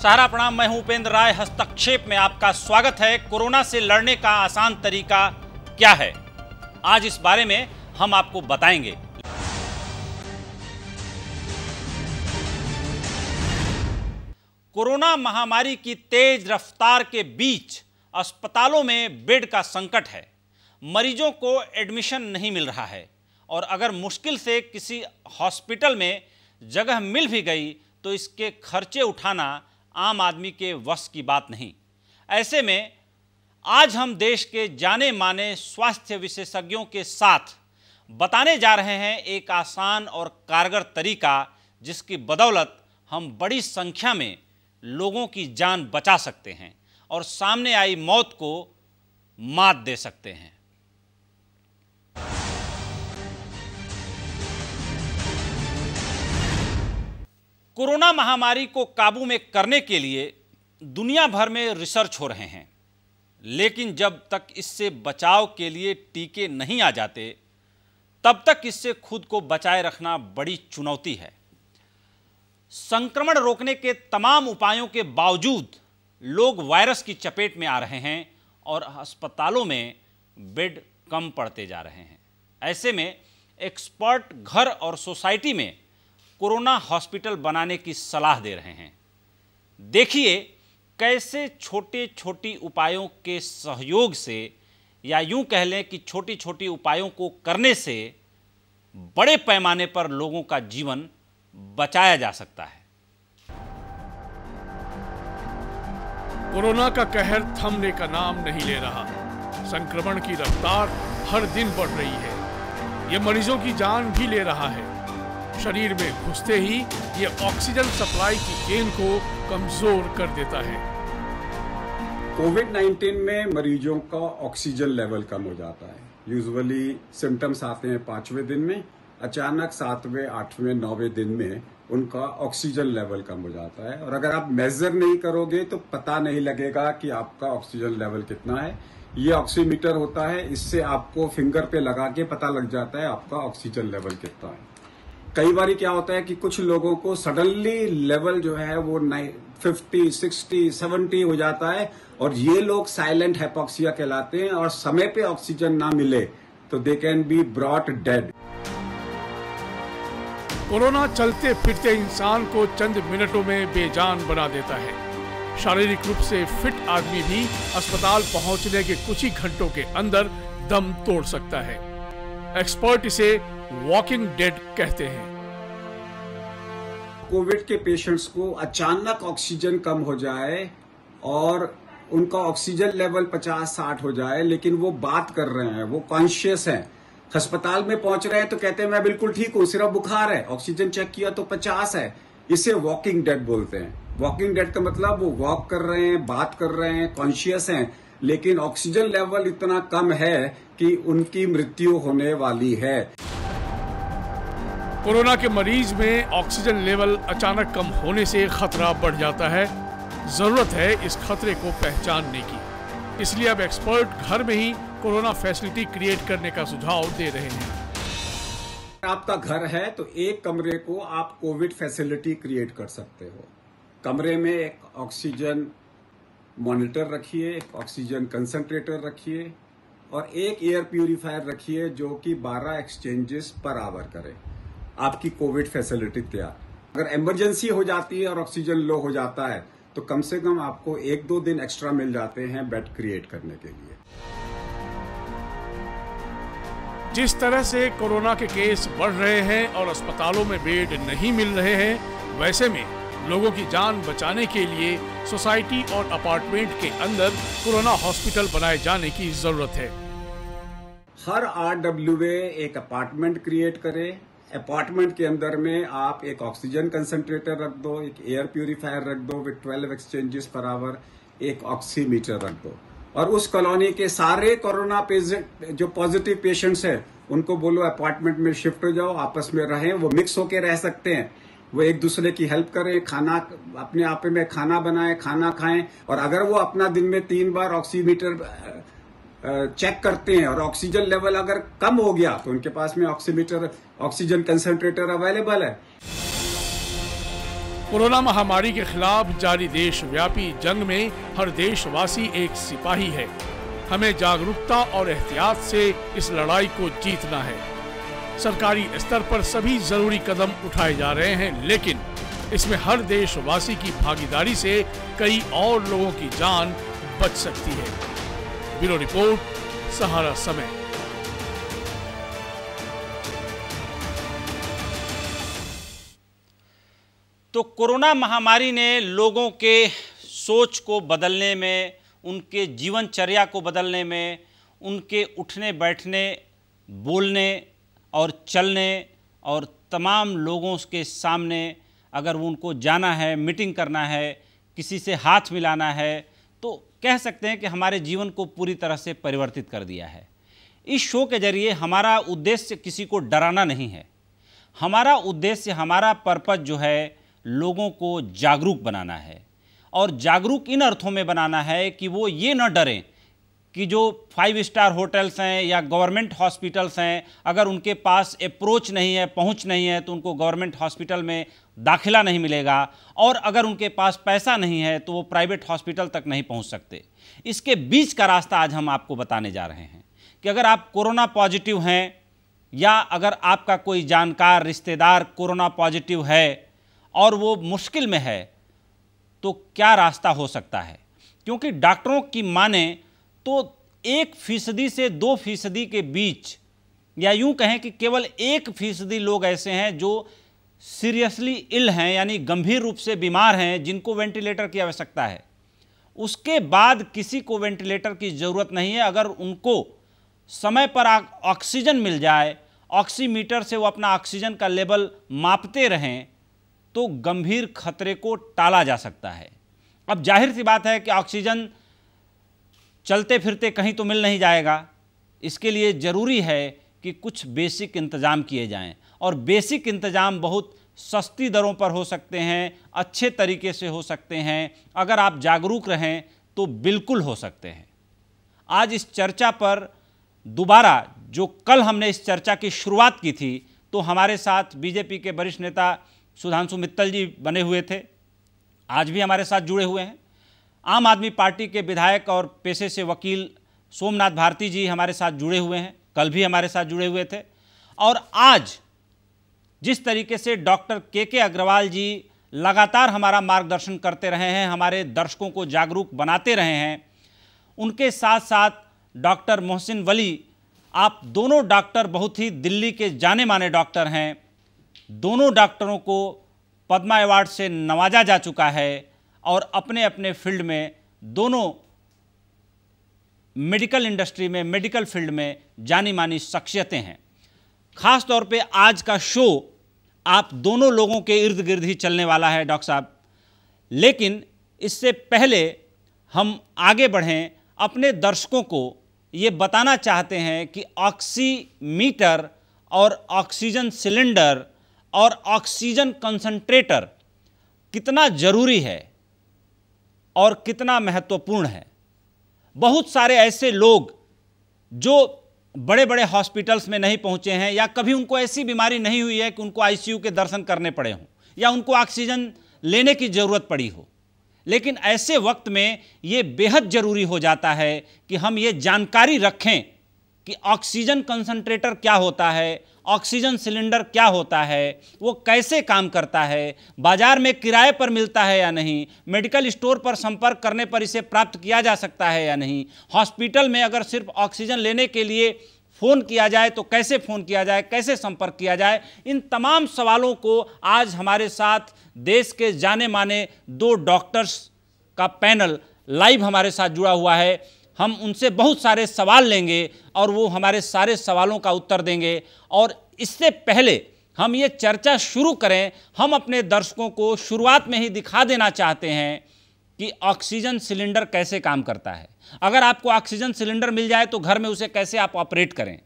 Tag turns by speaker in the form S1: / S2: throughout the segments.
S1: सहरा प्रणाम, मैं हूं उपेंद्र राय। हस्तक्षेप में आपका स्वागत है। कोरोना से लड़ने का आसान तरीका क्या है, आज इस बारे में हम आपको बताएंगे। कोरोना महामारी की तेज रफ्तार के बीच अस्पतालों में बेड का संकट है। मरीजों को एडमिशन नहीं मिल रहा है और अगर मुश्किल से किसी हॉस्पिटल में जगह मिल भी गई तो इसके खर्चे उठाना आम आदमी के वश की बात नहीं। ऐसे में आज हम देश के जाने माने स्वास्थ्य विशेषज्ञों के साथ बताने जा रहे हैं एक आसान और कारगर तरीका, जिसकी बदौलत हम बड़ी संख्या में लोगों की जान बचा सकते हैं और सामने आई मौत को मात दे सकते हैं। कोरोना महामारी को काबू में करने के लिए दुनिया भर में रिसर्च हो रहे हैं, लेकिन जब तक इससे बचाव के लिए टीके नहीं आ जाते तब तक इससे खुद को बचाए रखना बड़ी चुनौती है। संक्रमण रोकने के तमाम उपायों के बावजूद लोग वायरस की चपेट में आ रहे हैं और अस्पतालों में बेड कम पड़ते जा रहे हैं। ऐसे में एक्सपर्ट घर और सोसाइटी में कोरोना हॉस्पिटल बनाने की सलाह दे रहे हैं। देखिए कैसे छोटे छोटे उपायों के सहयोग से, या यूं कह लें कि छोटी छोटी उपायों को करने से बड़े पैमाने पर लोगों का जीवन बचाया जा सकता है।
S2: कोरोना का कहर थमने का नाम नहीं ले रहा। संक्रमण की रफ्तार हर दिन बढ़ रही है। ये मरीजों की जान भी ले रहा है। शरीर में घुसते ही ये ऑक्सीजन सप्लाई की चेन को कमजोर कर देता है।
S3: कोविड-19 में मरीजों का ऑक्सीजन लेवल कम हो जाता है। यूजुअली सिम्टम्स आते हैं 5वें दिन में, अचानक 7वें, 8वें, 9वें दिन में उनका ऑक्सीजन लेवल कम हो जाता है और अगर आप मेजर नहीं करोगे तो पता नहीं लगेगा कि आपका ऑक्सीजन लेवल कितना है। ये ऑक्सीमीटर होता है, इससे आपको फिंगर पे लगा के पता लग जाता है आपका ऑक्सीजन लेवल कितना है। कई बार क्या होता है कि कुछ लोगों को सडनली लेवल जो है वो 50, 60, 70 हो जाता है और ये लोग साइलेंट हाइपोक्सिया कहलाते हैं और समय पे ऑक्सीजन ना मिले तो they can be brought dead.
S2: Corona चलते फिरते इंसान को चंद मिनटों में बेजान बना देता है। शारीरिक रूप से फिट आदमी भी अस्पताल पहुंचने के कुछ ही घंटों के अंदर दम तोड़ सकता है। एक्सपर्ट इसे वॉकिंग डेड कहते हैं।
S3: कोविड के पेशेंट्स को अचानक ऑक्सीजन कम हो जाए और उनका ऑक्सीजन लेवल 50-60 हो जाए, लेकिन वो बात कर रहे हैं, वो कॉन्शियस हैं, अस्पताल में पहुंच रहे हैं तो कहते हैं मैं बिल्कुल ठीक हूं, सिर्फ बुखार है, ऑक्सीजन चेक किया तो 50 है। इसे वॉकिंग डेड बोलते हैं। वॉकिंग डेड का मतलब वो वॉक कर रहे हैं, बात कर रहे हैं, कॉन्शियस हैं, लेकिन ऑक्सीजन लेवल इतना कम है कि उनकी मृत्यु होने वाली है।
S2: कोरोना के मरीज में ऑक्सीजन लेवल अचानक कम होने से खतरा बढ़ जाता है। जरूरत है इस खतरे को पहचानने की। इसलिए अब एक्सपर्ट घर में ही कोरोना फैसिलिटी क्रिएट करने का सुझाव दे रहे हैं।
S3: आपका घर है तो एक कमरे को आप कोविड फैसिलिटी क्रिएट कर सकते हो। कमरे में एक ऑक्सीजन मॉनिटर रखिए, एक ऑक्सीजन कंसंट्रेटर रखिए और एक एयर प्यूरिफायर रखिए जो कि 12 एक्सचेंजेस पर आवर करे। आपकी कोविड फैसिलिटी तैयार। अगर इमरजेंसी हो जाती है और ऑक्सीजन लो हो जाता है तो कम से कम आपको 1-2 दिन एक्स्ट्रा मिल जाते हैं बेड क्रिएट करने के लिए।
S2: जिस तरह से कोरोना के केस बढ़ रहे हैं और अस्पतालों में बेड नहीं मिल रहे हैं, वैसे में लोगों की जान बचाने के लिए सोसाइटी और अपार्टमेंट के अंदर कोरोना हॉस्पिटल बनाए जाने की जरूरत है।
S3: हर RWA एक अपार्टमेंट क्रिएट करे। अपार्टमेंट के अंदर में आप एक ऑक्सीजन कंसंट्रेटर रख दो, एक एयर प्यूरिफायर रख दो विद 12 एक्सचेंजेस पर आवर, एक ऑक्सीमीटर रख दो और उस कॉलोनी के सारे कोरोना पेशेंट जो पॉजिटिव पेशेंट्स हैं उनको बोलो अपार्टमेंट में शिफ्ट हो जाओ, आपस में रहें, वो मिक्स होके रह सकते हैं, वो एक दूसरे की हेल्प करें, खाना अपने आप में खाना बनाएं, खाना खाएं और अगर वो अपना दिन में 3 बार ऑक्सीमीटर चेक करते हैं और ऑक्सीजन लेवल अगर कम हो गया तो उनके पास में ऑक्सीमीटर, ऑक्सीजन कंसंट्रेटर अवेलेबल है।
S2: कोरोना महामारी के खिलाफ जारी देशव्यापी जंग में हर देशवासी एक सिपाही है। हमें जागरूकता और एहतियात से इस लड़ाई को जीतना है। सरकारी स्तर पर सभी जरूरी कदम उठाए जा रहे हैं, लेकिन इसमें हर देशवासी की भागीदारी से कई और लोगों की जान बच सकती है। ब्यूरो रिपोर्ट, सहारा समय।
S1: तो कोरोना महामारी ने लोगों के सोच को बदलने में, उनके जीवनचर्या को बदलने में, उनके उठने बैठने, बोलने और चलने और तमाम लोगों के सामने अगर उनको जाना है, मीटिंग करना है, किसी से हाथ मिलाना है, तो कह सकते हैं कि हमारे जीवन को पूरी तरह से परिवर्तित कर दिया है। इस शो के जरिए हमारा उद्देश्य किसी को डराना नहीं है। हमारा उद्देश्य, हमारा पर्पस जो है लोगों को जागरूक बनाना है। और जागरूक इन अर्थों में बनाना है कि वो ये न डरें कि जो 5 स्टार होटल्स हैं या गवर्नमेंट हॉस्पिटल्स हैं, अगर उनके पास अप्रोच नहीं है, पहुंच नहीं है, तो उनको गवर्नमेंट हॉस्पिटल में दाखिला नहीं मिलेगा, और अगर उनके पास पैसा नहीं है तो वो प्राइवेट हॉस्पिटल तक नहीं पहुंच सकते। इसके बीच का रास्ता आज हम आपको बताने जा रहे हैं कि अगर आप कोरोना पॉजिटिव हैं या अगर आपका कोई जानकार रिश्तेदार कोरोना पॉजिटिव है और वो मुश्किल में है, तो क्या रास्ता हो सकता है। क्योंकि डॉक्टरों की माने तो 1% से 2% के बीच, या यूं कहें कि केवल 1% लोग ऐसे हैं जो सीरियसली इल हैं, यानी गंभीर रूप से बीमार हैं, जिनको वेंटिलेटर की आवश्यकता है। उसके बाद किसी को वेंटिलेटर की ज़रूरत नहीं है। अगर उनको समय पर ऑक्सीजन मिल जाए, ऑक्सीमीटर से वो अपना ऑक्सीजन का लेवल मापते रहें, तो गंभीर खतरे को टाला जा सकता है। अब जाहिर सी बात है कि ऑक्सीजन चलते फिरते कहीं तो मिल नहीं जाएगा। इसके लिए ज़रूरी है कि कुछ बेसिक इंतज़ाम किए जाएं, और बेसिक इंतज़ाम बहुत सस्ती दरों पर हो सकते हैं, अच्छे तरीके से हो सकते हैं। अगर आप जागरूक रहें तो बिल्कुल हो सकते हैं। आज इस चर्चा पर दोबारा, जो कल हमने इस चर्चा की शुरुआत की थी, तो हमारे साथ बीजेपी के वरिष्ठ नेता सुधांशु मित्तल जी बने हुए थे, आज भी हमारे साथ जुड़े हुए हैं। आम आदमी पार्टी के विधायक और पेशे से वकील सोमनाथ भारती जी हमारे साथ जुड़े हुए हैं, कल भी हमारे साथ जुड़े हुए थे। और आज जिस तरीके से डॉक्टर के अग्रवाल जी लगातार हमारा मार्गदर्शन करते रहे हैं, हमारे दर्शकों को जागरूक बनाते रहे हैं, उनके साथ साथ डॉक्टर मोहसिन वली, आप दोनों डॉक्टर बहुत ही दिल्ली के जाने माने डॉक्टर हैं। दोनों डॉक्टरों को पद्मा अवार्ड से नवाजा जा चुका है और अपने अपने फील्ड में दोनों मेडिकल इंडस्ट्री में, मेडिकल फील्ड में जानी मानी शख्सियतें हैं। ख़ास तौर पे आज का शो आप दोनों लोगों के इर्द गिर्द ही चलने वाला है डॉक्टर साहब। लेकिन इससे पहले हम आगे बढ़ें, अपने दर्शकों को ये बताना चाहते हैं कि ऑक्सीमीटर और ऑक्सीजन सिलेंडर और ऑक्सीजन कंसंट्रेटर कितना ज़रूरी है और कितना महत्वपूर्ण है। बहुत सारे ऐसे लोग जो बड़े बड़े हॉस्पिटल्स में नहीं पहुंचे हैं, या कभी उनको ऐसी बीमारी नहीं हुई है कि उनको आईसीयू के दर्शन करने पड़े हों या उनको ऑक्सीजन लेने की ज़रूरत पड़ी हो, लेकिन ऐसे वक्त में ये बेहद ज़रूरी हो जाता है कि हम ये जानकारी रखें कि ऑक्सीजन कंसंट्रेटर क्या होता है, ऑक्सीजन सिलेंडर क्या होता है, वो कैसे काम करता है, बाज़ार में किराए पर मिलता है या नहीं, मेडिकल स्टोर पर संपर्क करने पर इसे प्राप्त किया जा सकता है या नहीं, हॉस्पिटल में अगर सिर्फ ऑक्सीजन लेने के लिए फ़ोन किया जाए तो कैसे फ़ोन किया जाए, कैसे संपर्क किया जाए। इन तमाम सवालों को आज हमारे साथ देश के जाने माने 2 डॉक्टर्स का पैनल लाइव हमारे साथ जुड़ा हुआ है। हम उनसे बहुत सारे सवाल लेंगे और वो हमारे सारे सवालों का उत्तर देंगे। और इससे पहले हम ये चर्चा शुरू करें, हम अपने दर्शकों को शुरुआत में ही दिखा देना चाहते हैं कि ऑक्सीजन सिलेंडर कैसे काम करता है। अगर आपको ऑक्सीजन सिलेंडर मिल जाए तो घर में उसे कैसे आप ऑपरेट करें।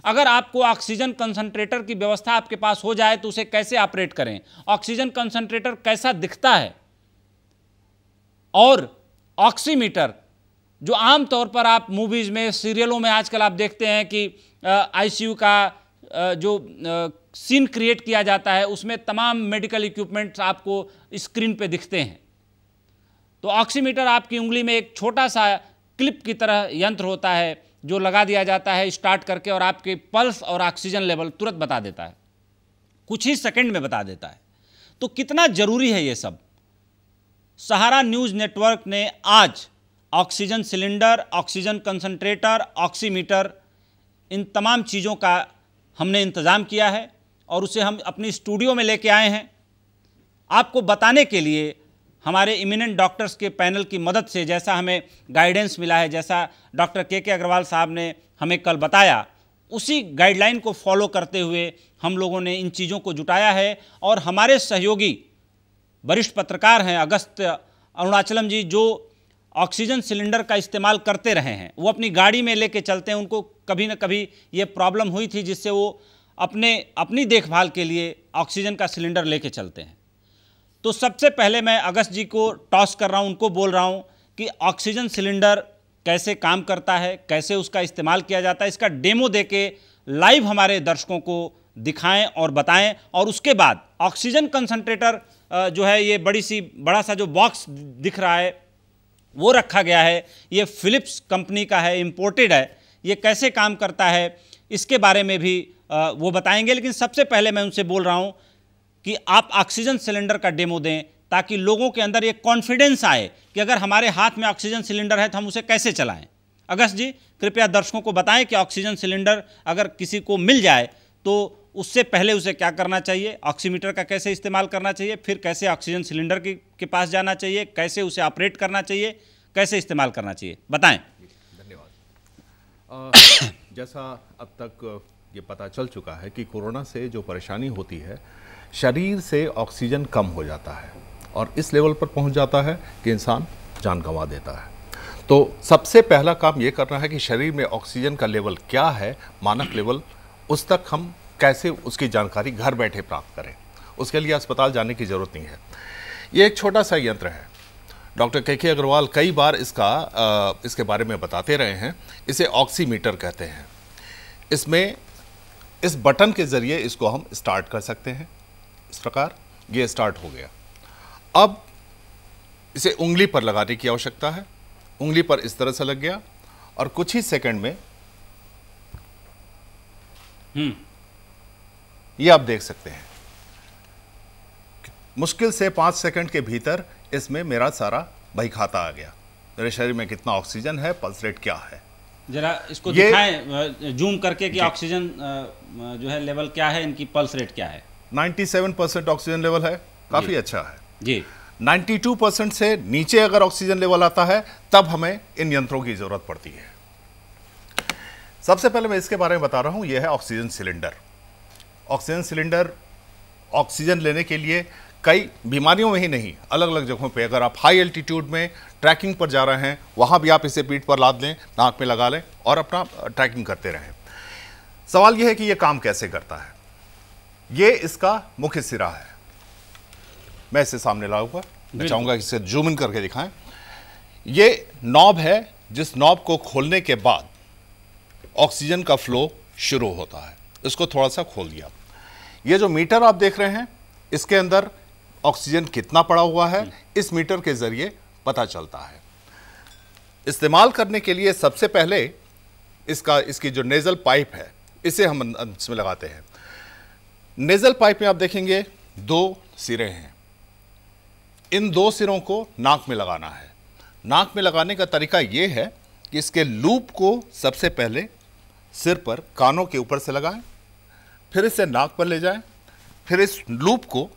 S1: अगर आपको ऑक्सीजन कंसंट्रेटर की व्यवस्था आपके पास हो जाए तो उसे कैसे ऑपरेट करें। ऑक्सीजन कंसंट्रेटर कैसा दिखता है, और ऑक्सीमीटर जो आम तौर पर आप मूवीज़ में, सीरियलों में आजकल आप देखते हैं कि आईसीयू का जो सीन क्रिएट किया जाता है, उसमें तमाम मेडिकल इक्विपमेंट्स आपको स्क्रीन पे दिखते हैं। तो ऑक्सीमीटर आपकी उंगली में एक छोटा सा क्लिप की तरह यंत्र होता है जो लगा दिया जाता है स्टार्ट करके, और आपके पल्स और ऑक्सीजन लेवल तुरंत बता देता है, कुछ ही सेकंड में बता देता है। तो कितना जरूरी है ये सब। सहारा न्यूज़ नेटवर्क ने आज oxygen cylinder, oxygen concentrator, oximeter, इन तमाम चीज़ों का हमने इंतज़ाम किया है और उसे हम अपनी स्टूडियो में लेके आए हैं आपको बताने के लिए। हमारे इमिनेंट डॉक्टर्स के पैनल की मदद से, जैसा हमें गाइडेंस मिला है, जैसा डॉक्टर के अग्रवाल साहब ने हमें कल बताया, उसी गाइडलाइन को फॉलो करते हुए हम लोगों ने इन चीज़ों को जुटाया है। और हमारे सहयोगी वरिष्ठ पत्रकार हैं अगस्त अरुणाचलम जी, जो ऑक्सीजन सिलेंडर का इस्तेमाल करते रहे हैं। वो अपनी गाड़ी में लेके चलते हैं, उनको कभी ना कभी ये प्रॉब्लम हुई थी जिससे वो अपनी देखभाल के लिए ऑक्सीजन का सिलेंडर लेके चलते हैं। तो सबसे पहले मैं अगस्त जी को टॉस कर रहा हूँ, उनको बोल रहा हूँ कि ऑक्सीजन सिलेंडर कैसे काम करता है, कैसे उसका इस्तेमाल किया जाता है, इसका डेमो देके लाइव हमारे दर्शकों को दिखाएं और बताएं। और उसके बाद ऑक्सीजन कंसंट्रेटर जो है, ये बड़ा सा जो बॉक्स दिख रहा है वो रखा गया है, ये फिलिप्स कंपनी का है, इंपोर्टेड है। ये कैसे काम करता है इसके बारे में भी वो बताएंगे। लेकिन सबसे पहले मैं उनसे बोल रहा हूँ कि आप ऑक्सीजन सिलेंडर का डेमो दें ताकि लोगों के अंदर ये कॉन्फिडेंस आए कि अगर हमारे हाथ में ऑक्सीजन सिलेंडर है तो हम उसे कैसे चलाएं। अगस्त जी, कृपया दर्शकों को बताएं कि ऑक्सीजन सिलेंडर अगर किसी को मिल जाए तो उससे पहले उसे क्या करना चाहिए, ऑक्सीमीटर का कैसे इस्तेमाल करना चाहिए, फिर कैसे ऑक्सीजन सिलेंडर के पास जाना चाहिए, कैसे उसे ऑपरेट करना चाहिए, कैसे इस्तेमाल करना चाहिए, बताएं।
S4: धन्यवाद। जैसा अब तक ये पता चल चुका है कि कोरोना से जो परेशानी होती है, शरीर से ऑक्सीजन कम हो जाता है और इस लेवल पर पहुंच जाता है कि इंसान जान गंवा देता है। तो सबसे पहला काम ये करना है कि शरीर में ऑक्सीजन का लेवल क्या है, मानक लेवल, उस तक हम कैसे उसकी जानकारी घर बैठे प्राप्त करें। उसके लिए अस्पताल जाने की ज़रूरत नहीं है। ये एक छोटा सा यंत्र है, डॉक्टर के अग्रवाल कई बार इसके बारे में बताते रहे हैं। इसे ऑक्सीमीटर कहते हैं। इसमें इस बटन के ज़रिए इसको हम स्टार्ट कर सकते हैं। इस प्रकार ये स्टार्ट हो गया। अब इसे उंगली पर लगाने की आवश्यकता है। उंगली पर इस तरह से लग गया और कुछ ही सेकंड में ये आप देख सकते हैं, मुश्किल से 5 सेकंड के भीतर इसमें मेरा सारा बही खाता आ गया। मेरे शरीर में कितना ऑक्सीजन है, पल्स रेट क्या है,
S1: जरा इसको दिखाएं जूम करके कि ऑक्सीजन जो है लेवल क्या है, इनकी पल्स रेट क्या है।
S4: 97% ऑक्सीजन लेवल है, काफी अच्छा है
S1: जी।
S4: 92% से नीचे अगर ऑक्सीजन लेवल आता है तब हमें इन यंत्रों की जरूरत पड़ती है। सबसे पहले मैं इसके बारे में बता रहा हूं, यह है oxygen cylinder. Oxygen cylinder oxygen लेने के लिए कई बीमारियों में ही नहीं, अलग अलग जगहों पे, अगर आप हाई एल्टीट्यूड में ट्रैकिंग पर जा रहे हैं वहां भी आप इसे पीठ पर लाद लें, नाक में लगा लें और अपना ट्रैकिंग करते रहें। सवाल यह है कि यह काम कैसे करता है। ये इसका मुख्य सिरा है। मैं इसे सामने लाऊंगा, मैं चाहूंगा इसे जूम इन करके दिखाएं। ये नॉब है, जिस नॉब को खोलने के बाद ऑक्सीजन का फ्लो शुरू होता है। इसको थोड़ा सा खोल दिया। ये जो मीटर आप देख रहे हैं, इसके अंदर ऑक्सीजन कितना पड़ा हुआ है, इस मीटर के जरिए पता चलता है। इस्तेमाल करने के लिए सबसे पहले इसकी जो नेजल पाइप है, इसे हम इसमें लगाते हैं। नेजल पाइप में आप देखेंगे 2 सिरे हैं। इन 2 सिरों को नाक में लगाना है। नाक में लगाने का तरीका यह है कि इसके लूप को सबसे पहले सिर पर, कानों के ऊपर से लगाएं, फिर इसे नाक पर ले जाएं, फिर इस लूप को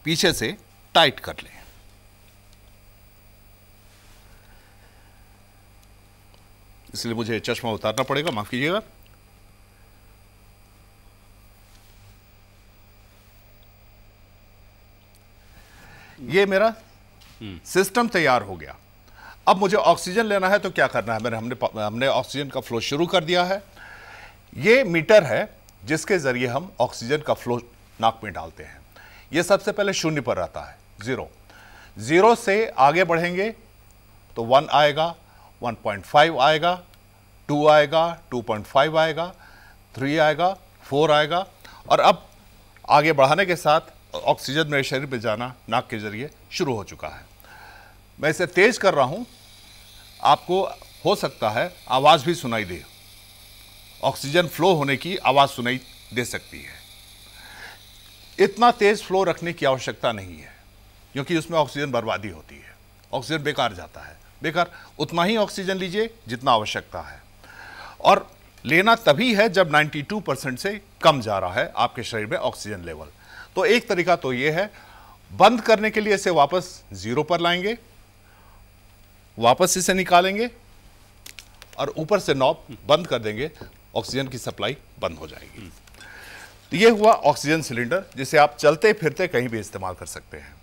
S4: पीछे से टाइट कर लें। इसलिए मुझे चश्मा उतारना पड़ेगा, माफ कीजिएगा। ये मेरा सिस्टम तैयार हो गया। अब मुझे ऑक्सीजन लेना है तो क्या करना है। हमने ऑक्सीजन का फ्लो शुरू कर दिया है। ये मीटर है जिसके जरिए हम ऑक्सीजन का फ्लो नाक में डालते हैं। ये सबसे पहले 0 पर रहता है, 0 से आगे बढ़ेंगे तो 1 आएगा, 1.5 आएगा, 2 आएगा, 2.5 आएगा, 3 आएगा, 4 आएगा और अब आगे बढ़ाने के साथ ऑक्सीजन मेरे शरीर में जाना नाक के जरिए शुरू हो चुका है। मैं इसे तेज कर रहा हूं, आपको हो सकता है आवाज भी सुनाई दे, ऑक्सीजन फ्लो होने की आवाज सुनाई दे सकती है। इतना तेज फ्लो रखने की आवश्यकता नहीं है, क्योंकि उसमें ऑक्सीजन बर्बादी होती है, ऑक्सीजन बेकार जाता है। बेकार उतना ही ऑक्सीजन लीजिए जितना आवश्यकता है, और लेना तभी है जब 92% से कम जा रहा है आपके शरीर में ऑक्सीजन लेवल। तो एक तरीका तो ये है, बंद करने के लिए इसे वापस 0 पर लाएंगे, वापस इसे निकालेंगे और ऊपर से नॉब बंद कर देंगे, ऑक्सीजन की सप्लाई बंद हो जाएगी। तो ये हुआ ऑक्सीजन सिलेंडर, जिसे आप चलते फिरते कहीं भी इस्तेमाल कर सकते हैं।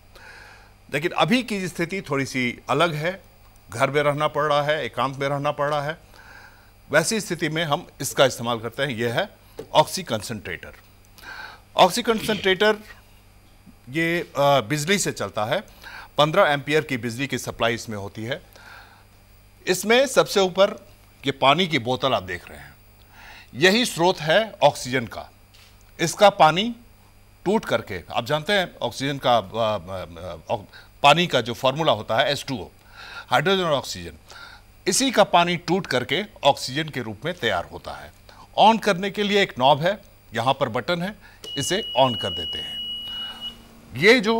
S4: लेकिन अभी की स्थिति थोड़ी सी अलग है, घर में रहना पड़ रहा है, एकांत में रहना पड़ रहा है। वैसी स्थिति में हम इसका इस्तेमाल करते हैं। यह है ऑक्सी कंसंट्रेटर। ऑक्सी कंसंट्रेटर ये बिजली से चलता है, 15 एम्पियर की बिजली की सप्लाई इसमें होती है। इसमें सबसे ऊपर ये पानी की बोतल आप देख रहे हैं, यही स्रोत है ऑक्सीजन का। इसका पानी टूट करके, आप जानते हैं ऑक्सीजन का पानी का जो फॉर्मूला होता है H2O, हाइड्रोजन और ऑक्सीजन, इसी का पानी टूट करके ऑक्सीजन के रूप में तैयार होता है। ऑन करने के लिए एक नॉब है, यहां पर बटन है, इसे ऑन कर देते हैं। ये जो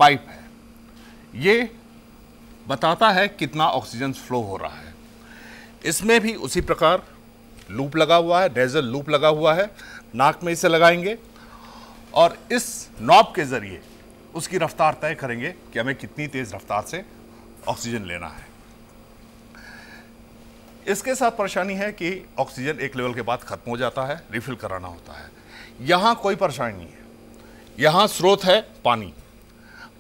S4: पाइप है ये बताता है कितना ऑक्सीजन फ्लो हो रहा है। इसमें भी उसी प्रकार लूप लगा हुआ है, नेजल लूप लगा हुआ है। नाक में इसे लगाएंगे और इस नॉब के जरिए उसकी रफ्तार तय करेंगे कि हमें कितनी तेज रफ्तार से ऑक्सीजन लेना है। इसके साथ परेशानी है कि ऑक्सीजन एक लेवल के बाद खत्म हो जाता है, रिफिल कराना होता है। यहां कोई परेशानी नहीं है, यहां स्रोत है पानी।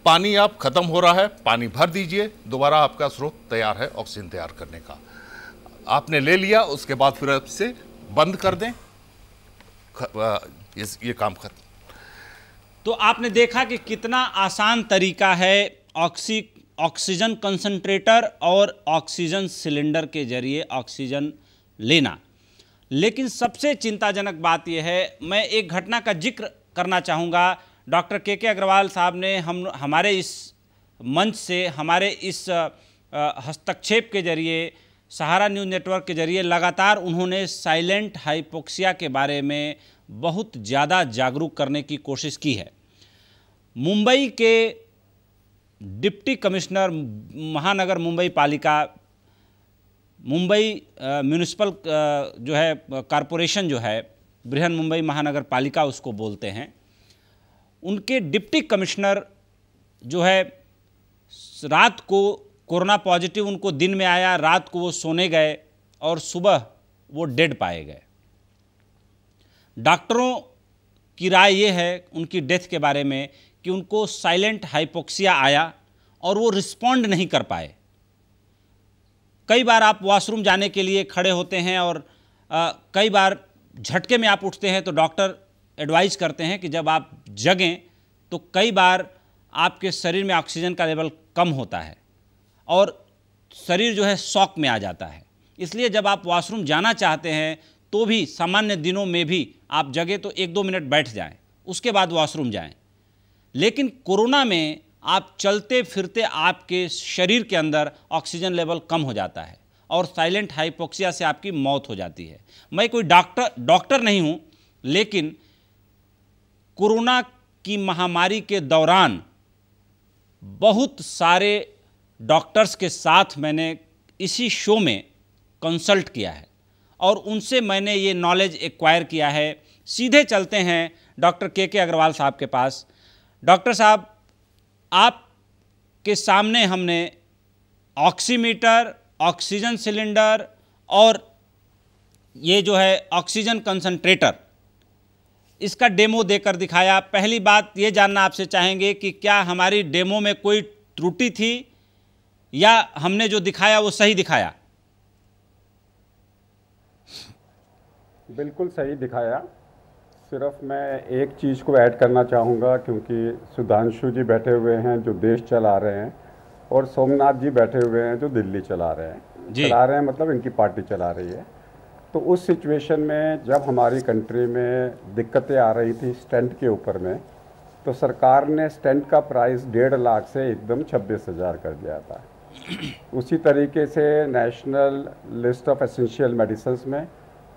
S4: पानी आप खत्म हो रहा है, पानी भर दीजिए, दोबारा आपका स्रोत तैयार है ऑक्सीजन तैयार करने का। आपने ले लिया, उसके बाद फिर इसे बंद कर दें, ये काम खत्म।
S1: तो आपने देखा कि कितना आसान तरीका है ऑक्सीजन कंसंट्रेटर और ऑक्सीजन सिलेंडर के जरिए ऑक्सीजन लेना। लेकिन सबसे चिंताजनक बात यह है, मैं एक घटना का जिक्र करना चाहूँगा। डॉक्टर के अग्रवाल साहब ने हमारे इस मंच से, हमारे इस हस्तक्षेप के जरिए, सहारा न्यूज़ नेटवर्क के जरिए लगातार उन्होंने साइलेंट हाइपोक्सिया के बारे में बहुत ज़्यादा जागरूक करने की कोशिश की है। मुंबई के डिप्टी कमिश्नर महानगर मुंबई पालिका, मुंबई म्यूनिसिपल जो है कॉरपोरेशन जो है, बृहन मुंबई महानगर पालिका उसको बोलते हैं, उनके डिप्टी कमिश्नर जो है रात को कोरोना पॉजिटिव उनको दिन में आया, रात को वो सोने गए और सुबह वो डेड पाए गए। डॉक्टरों की राय ये है उनकी डेथ के बारे में कि उनको साइलेंट हाइपोक्सिया आया और वो रिस्पॉन्ड नहीं कर पाए। कई बार आप वॉशरूम जाने के लिए खड़े होते हैं और कई बार झटके में आप उठते हैं, तो डॉक्टर एडवाइस करते हैं कि जब आप जगें तो कई बार आपके शरीर में ऑक्सीजन का लेवल कम होता है और शरीर जो है शॉक में आ जाता है। इसलिए जब आप वॉशरूम जाना चाहते हैं तो भी सामान्य दिनों में भी आप जगह तो 1-2 मिनट बैठ जाएं, उसके बाद वॉशरूम जाएं। लेकिन कोरोना में आप चलते फिरते आपके शरीर के अंदर ऑक्सीजन लेवल कम हो जाता है और साइलेंट हाइपोक्सिया से आपकी मौत हो जाती है। मैं कोई डॉक्टर नहीं हूं, लेकिन कोरोना की महामारी के दौरान बहुत सारे डॉक्टर्स के साथ मैंने इसी शो में कंसल्ट किया है और उनसे मैंने ये नॉलेज एक्वायर किया है। सीधे चलते हैं डॉक्टर के अग्रवाल साहब के पास। डॉक्टर साहब, आपके सामने हमने ऑक्सीमीटर, ऑक्सीजन सिलेंडर और ये जो है ऑक्सीजन कंसंट्रेटर, इसका डेमो देकर दिखाया। पहली बात ये जानना आपसे चाहेंगे कि क्या हमारी डेमो में कोई त्रुटि थी या हमने जो दिखाया वो सही दिखाया?
S3: बिल्कुल सही दिखाया। सिर्फ मैं एक चीज़ को ऐड करना चाहूँगा, क्योंकि सुधांशु जी बैठे हुए हैं जो देश चला रहे हैं और सोमनाथ जी बैठे हुए हैं जो दिल्ली चला रहे हैं। चला रहे हैं मतलब इनकी पार्टी चला रही है। तो उस सिचुएशन में जब हमारी कंट्री में दिक्कतें आ रही थी स्टेंट के ऊपर में, तो सरकार ने स्टेंट का प्राइस 1.5 लाख से एकदम 26,000 कर दिया था। उसी तरीके से national list of essential medicines में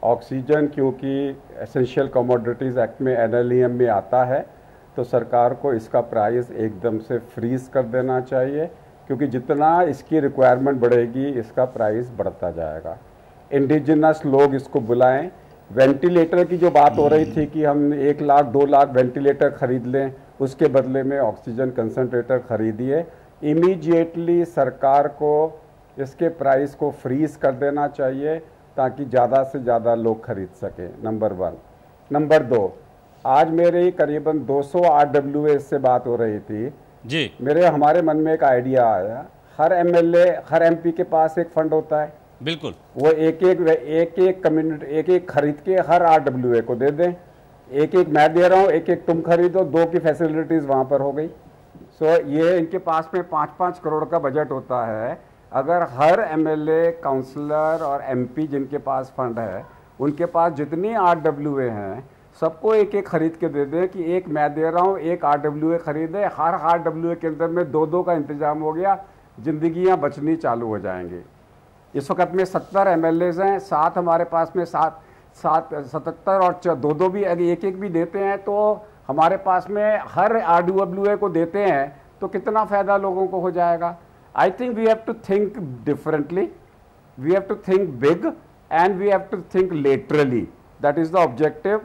S3: ऑक्सीजन, क्योंकि एसेंशियल कमोडिटीज़ एक्ट में NLEM में आता है, तो सरकार को इसका प्राइस एकदम से फ्रीज कर देना चाहिए, क्योंकि जितना इसकी रिक्वायरमेंट बढ़ेगी इसका प्राइस बढ़ता जाएगा। इंडिजिनस लोग इसको बुलाएं। वेंटिलेटर की जो बात हो रही थी कि हम 1 लाख 2 लाख वेंटिलेटर खरीद लें, उसके बदले में ऑक्सीजन कंसंट्रेटर खरीदिए। इमीडिएटली सरकार को इसके प्राइस को फ्रीज कर देना चाहिए ताकि ज़्यादा से ज़्यादा लोग खरीद सकें, नंबर 1। नंबर 2, आज मेरे करीबन 200 RWA से बात हो रही थी
S1: जी।
S3: हमारे मन में एक आइडिया आया, हर MLA हर MP के पास एक फंड होता है,
S1: बिल्कुल,
S3: वो एक कम्युनिटी एक खरीद के हर RWA को दे दें। एक मैं दे रहा हूँ, एक तुम खरीदो, 2 की फैसिलिटीज़ वहाँ पर हो गई। सो ये इनके पास में 5-5 करोड़ का बजट होता है। अगर हर MLA, काउंसलर और MP जिनके पास फंड है, उनके पास जितनी RWA हैं सबको एक खरीद के दे दें कि एक मैं दे रहा हूँ, एक RWA खरीदे, हर RWA के अंदर में 2-2 का इंतजाम हो गया, जिंदगियाँ बचनी चालू हो जाएंगी। इस वक्त में 70 MLAs हैं, 7 हमारे पास में 77 और 2-2 भी एक भी देते हैं, तो हमारे पास में हर RWA को देते हैं तो कितना फ़ायदा लोगों को हो जाएगा। I think we have to think differently, we have to think big and we have to think laterally. That is the objective.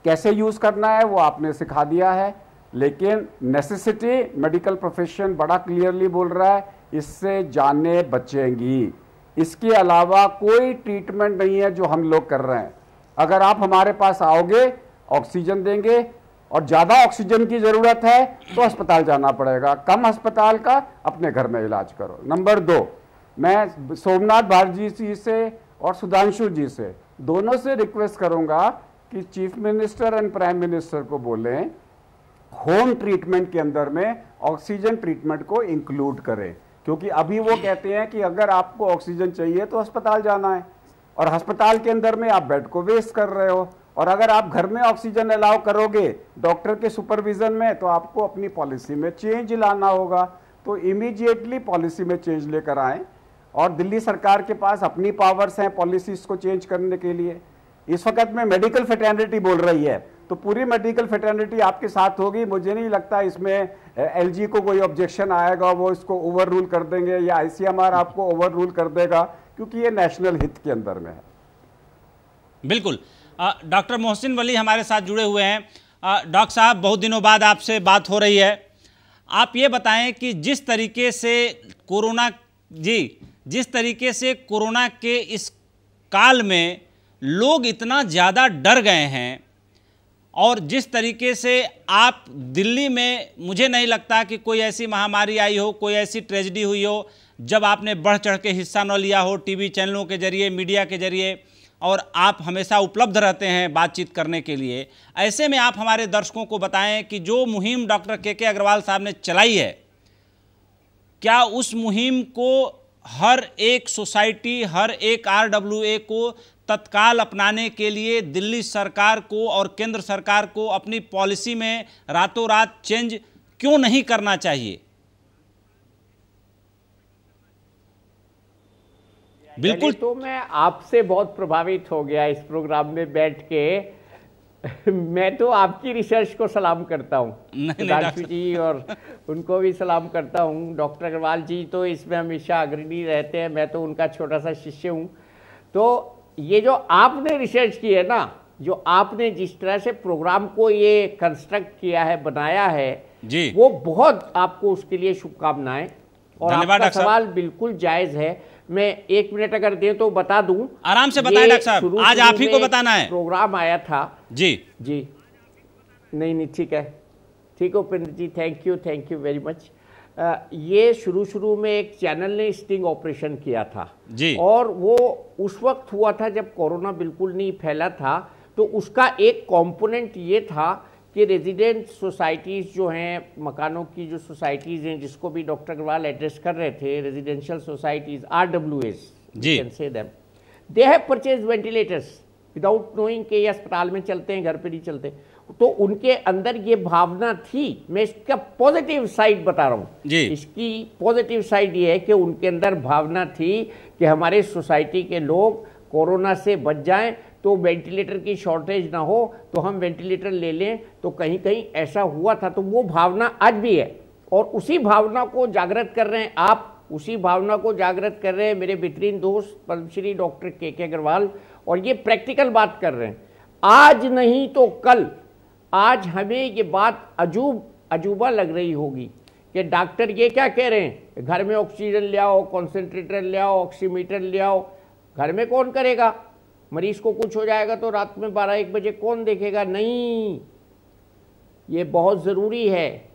S3: कैसे यूज़ करना है वो आपने सिखा दिया है, लेकिन नेसेसिटी मेडिकल प्रोफेशन बड़ा क्लियरली बोल रहा है, इससे जानें बचेंगी। इसके अलावा कोई ट्रीटमेंट नहीं है जो हम लोग कर रहे हैं। अगर आप हमारे पास आओगे, ऑक्सीजन देंगे, और ज़्यादा ऑक्सीजन की ज़रूरत है तो अस्पताल जाना पड़ेगा, कम अस्पताल का अपने घर में इलाज करो। नंबर 2, मैं सोमनाथ भारती जी से और सुधांशु जी से दोनों से रिक्वेस्ट करूंगा कि chief minister and prime minister को बोलें होम ट्रीटमेंट के अंदर में ऑक्सीजन ट्रीटमेंट को इंक्लूड करें, क्योंकि अभी वो कहते हैं कि अगर आपको ऑक्सीजन चाहिए तो अस्पताल जाना है, और अस्पताल के अंदर में आप बेड को वेस्ट कर रहे हो। और अगर आप घर में ऑक्सीजन अलाउ करोगे डॉक्टर के सुपरविजन में, तो आपको अपनी पॉलिसी में चेंज लाना होगा। तो इमीडिएटली पॉलिसी में चेंज लेकर आएँ, और दिल्ली सरकार के पास अपनी पावर्स हैं पॉलिसीज को चेंज करने के लिए। इस वक्त में मेडिकल फेटर्निटी बोल रही है, तो पूरी मेडिकल फेटर्निटी आपके साथ होगी। मुझे नहीं लगता इसमें LG को कोई ऑब्जेक्शन आएगा, वो इसको ओवर रूल कर देंगे, या ICMR आपको ओवर रूल कर देगा, क्योंकि ये नेशनल हित के अंदर में है।
S1: बिल्कुल। डॉक्टर मोहसिन वली हमारे साथ जुड़े हुए हैं। डॉक्टर साहब, बहुत दिनों बाद आपसे बात हो रही है। आप ये बताएं कि जिस तरीके से कोरोना के इस काल में लोग इतना ज़्यादा डर गए हैं, और जिस तरीके से आप दिल्ली में, मुझे नहीं लगता कि कोई ऐसी महामारी आई हो, कोई ऐसी ट्रेजेडी हुई हो जब आपने बढ़ चढ़ के हिस्सा न लिया हो, टीवी चैनलों के जरिए, मीडिया के जरिए, और आप हमेशा उपलब्ध रहते हैं बातचीत करने के लिए। ऐसे में आप हमारे दर्शकों को बताएं कि जो मुहिम डॉक्टर के अग्रवाल साहब ने चलाई है, क्या उस मुहिम को हर एक सोसाइटी, हर एक RWA को तत्काल अपनाने के लिए दिल्ली सरकार को और केंद्र सरकार को अपनी पॉलिसी में रातों रात चेंज क्यों नहीं करना चाहिए? बिल्कुल।
S5: तो मैं आपसे बहुत प्रभावित हो गया इस प्रोग्राम में बैठ के। मैं तो आपकी रिसर्च को सलाम करता हूँ, सुधांशु जी, और उनको भी सलाम करता हूँ। डॉक्टर अग्रवाल जी तो इसमें हमेशा अग्रणी रहते हैं, मैं तो उनका छोटा सा शिष्य हूँ। तो ये जो आपने रिसर्च की है ना, जो आपने जिस तरह से प्रोग्राम को ये कंस्ट्रक्ट किया है, बनाया है
S1: जी, वो
S5: बहुत, आपको उसके लिए शुभकामनाएं। और आपका सवाल बिल्कुल जायज है। मैं 1 मिनट अगर दें तो बता दूं।
S1: आराम से बताएं डॉक्टर साहब, आज आप ही को बताना है।
S5: प्रोग्राम आया था
S1: जी
S5: जी, नहीं ठीक है, ठीक है उपेंद्र जी, थैंक यू वेरी मच। ये शुरू में एक चैनल ने स्टिंग ऑपरेशन किया था
S1: जी,
S5: और वो उस वक्त हुआ था जब कोरोना बिल्कुल नहीं फैला था। तो उसका एक कंपोनेंट ये था कि रेजिडेंट सोसाइटीज़ जो हैं, मकानों की जो सोसाइटीज़ हैं, जिसको भी डॉक्टर अग्रवाल एड्रेस कर रहे थे, रेजिडेंशियल सोसाइटीज़, RWAs,
S1: जी,
S5: can say them, they have purchase ventilators without knowing कि ये अस्पताल में चलते हैं, घर पे नहीं चलते। तो उनके अंदर ये भावना थी। मैं इसका पॉजिटिव साइड बता रहा हूँ जी। इसकी पॉजिटिव साइड ये है कि उनके अंदर भावना थी कि हमारे सोसाइटी के लोग कोरोना से बच जाएं, तो वेंटिलेटर की शॉर्टेज ना हो, तो हम वेंटिलेटर ले लें। तो कहीं कहीं ऐसा हुआ था, तो वो भावना आज भी है और उसी भावना को जागृत कर रहे हैं आप, उसी भावना को जागृत कर रहे हैं मेरे बेहतरीन दोस्त पद्मश्री डॉक्टर के अग्रवाल, और ये प्रैक्टिकल बात कर रहे हैं। आज नहीं तो कल, आज हमें ये बात अजूबा लग रही होगी कि डॉक्टर ये क्या कह रहे हैं, घर में ऑक्सीजन ले आओ, कॉन्सेंट्रेटर ले आओ, ऑक्सीमीटर ले आओ। घर में कौन करेगा? मरीज को कुछ हो जाएगा तो रात में 12-1 बजे कौन देखेगा? नहीं, ये बहुत ज़रूरी है।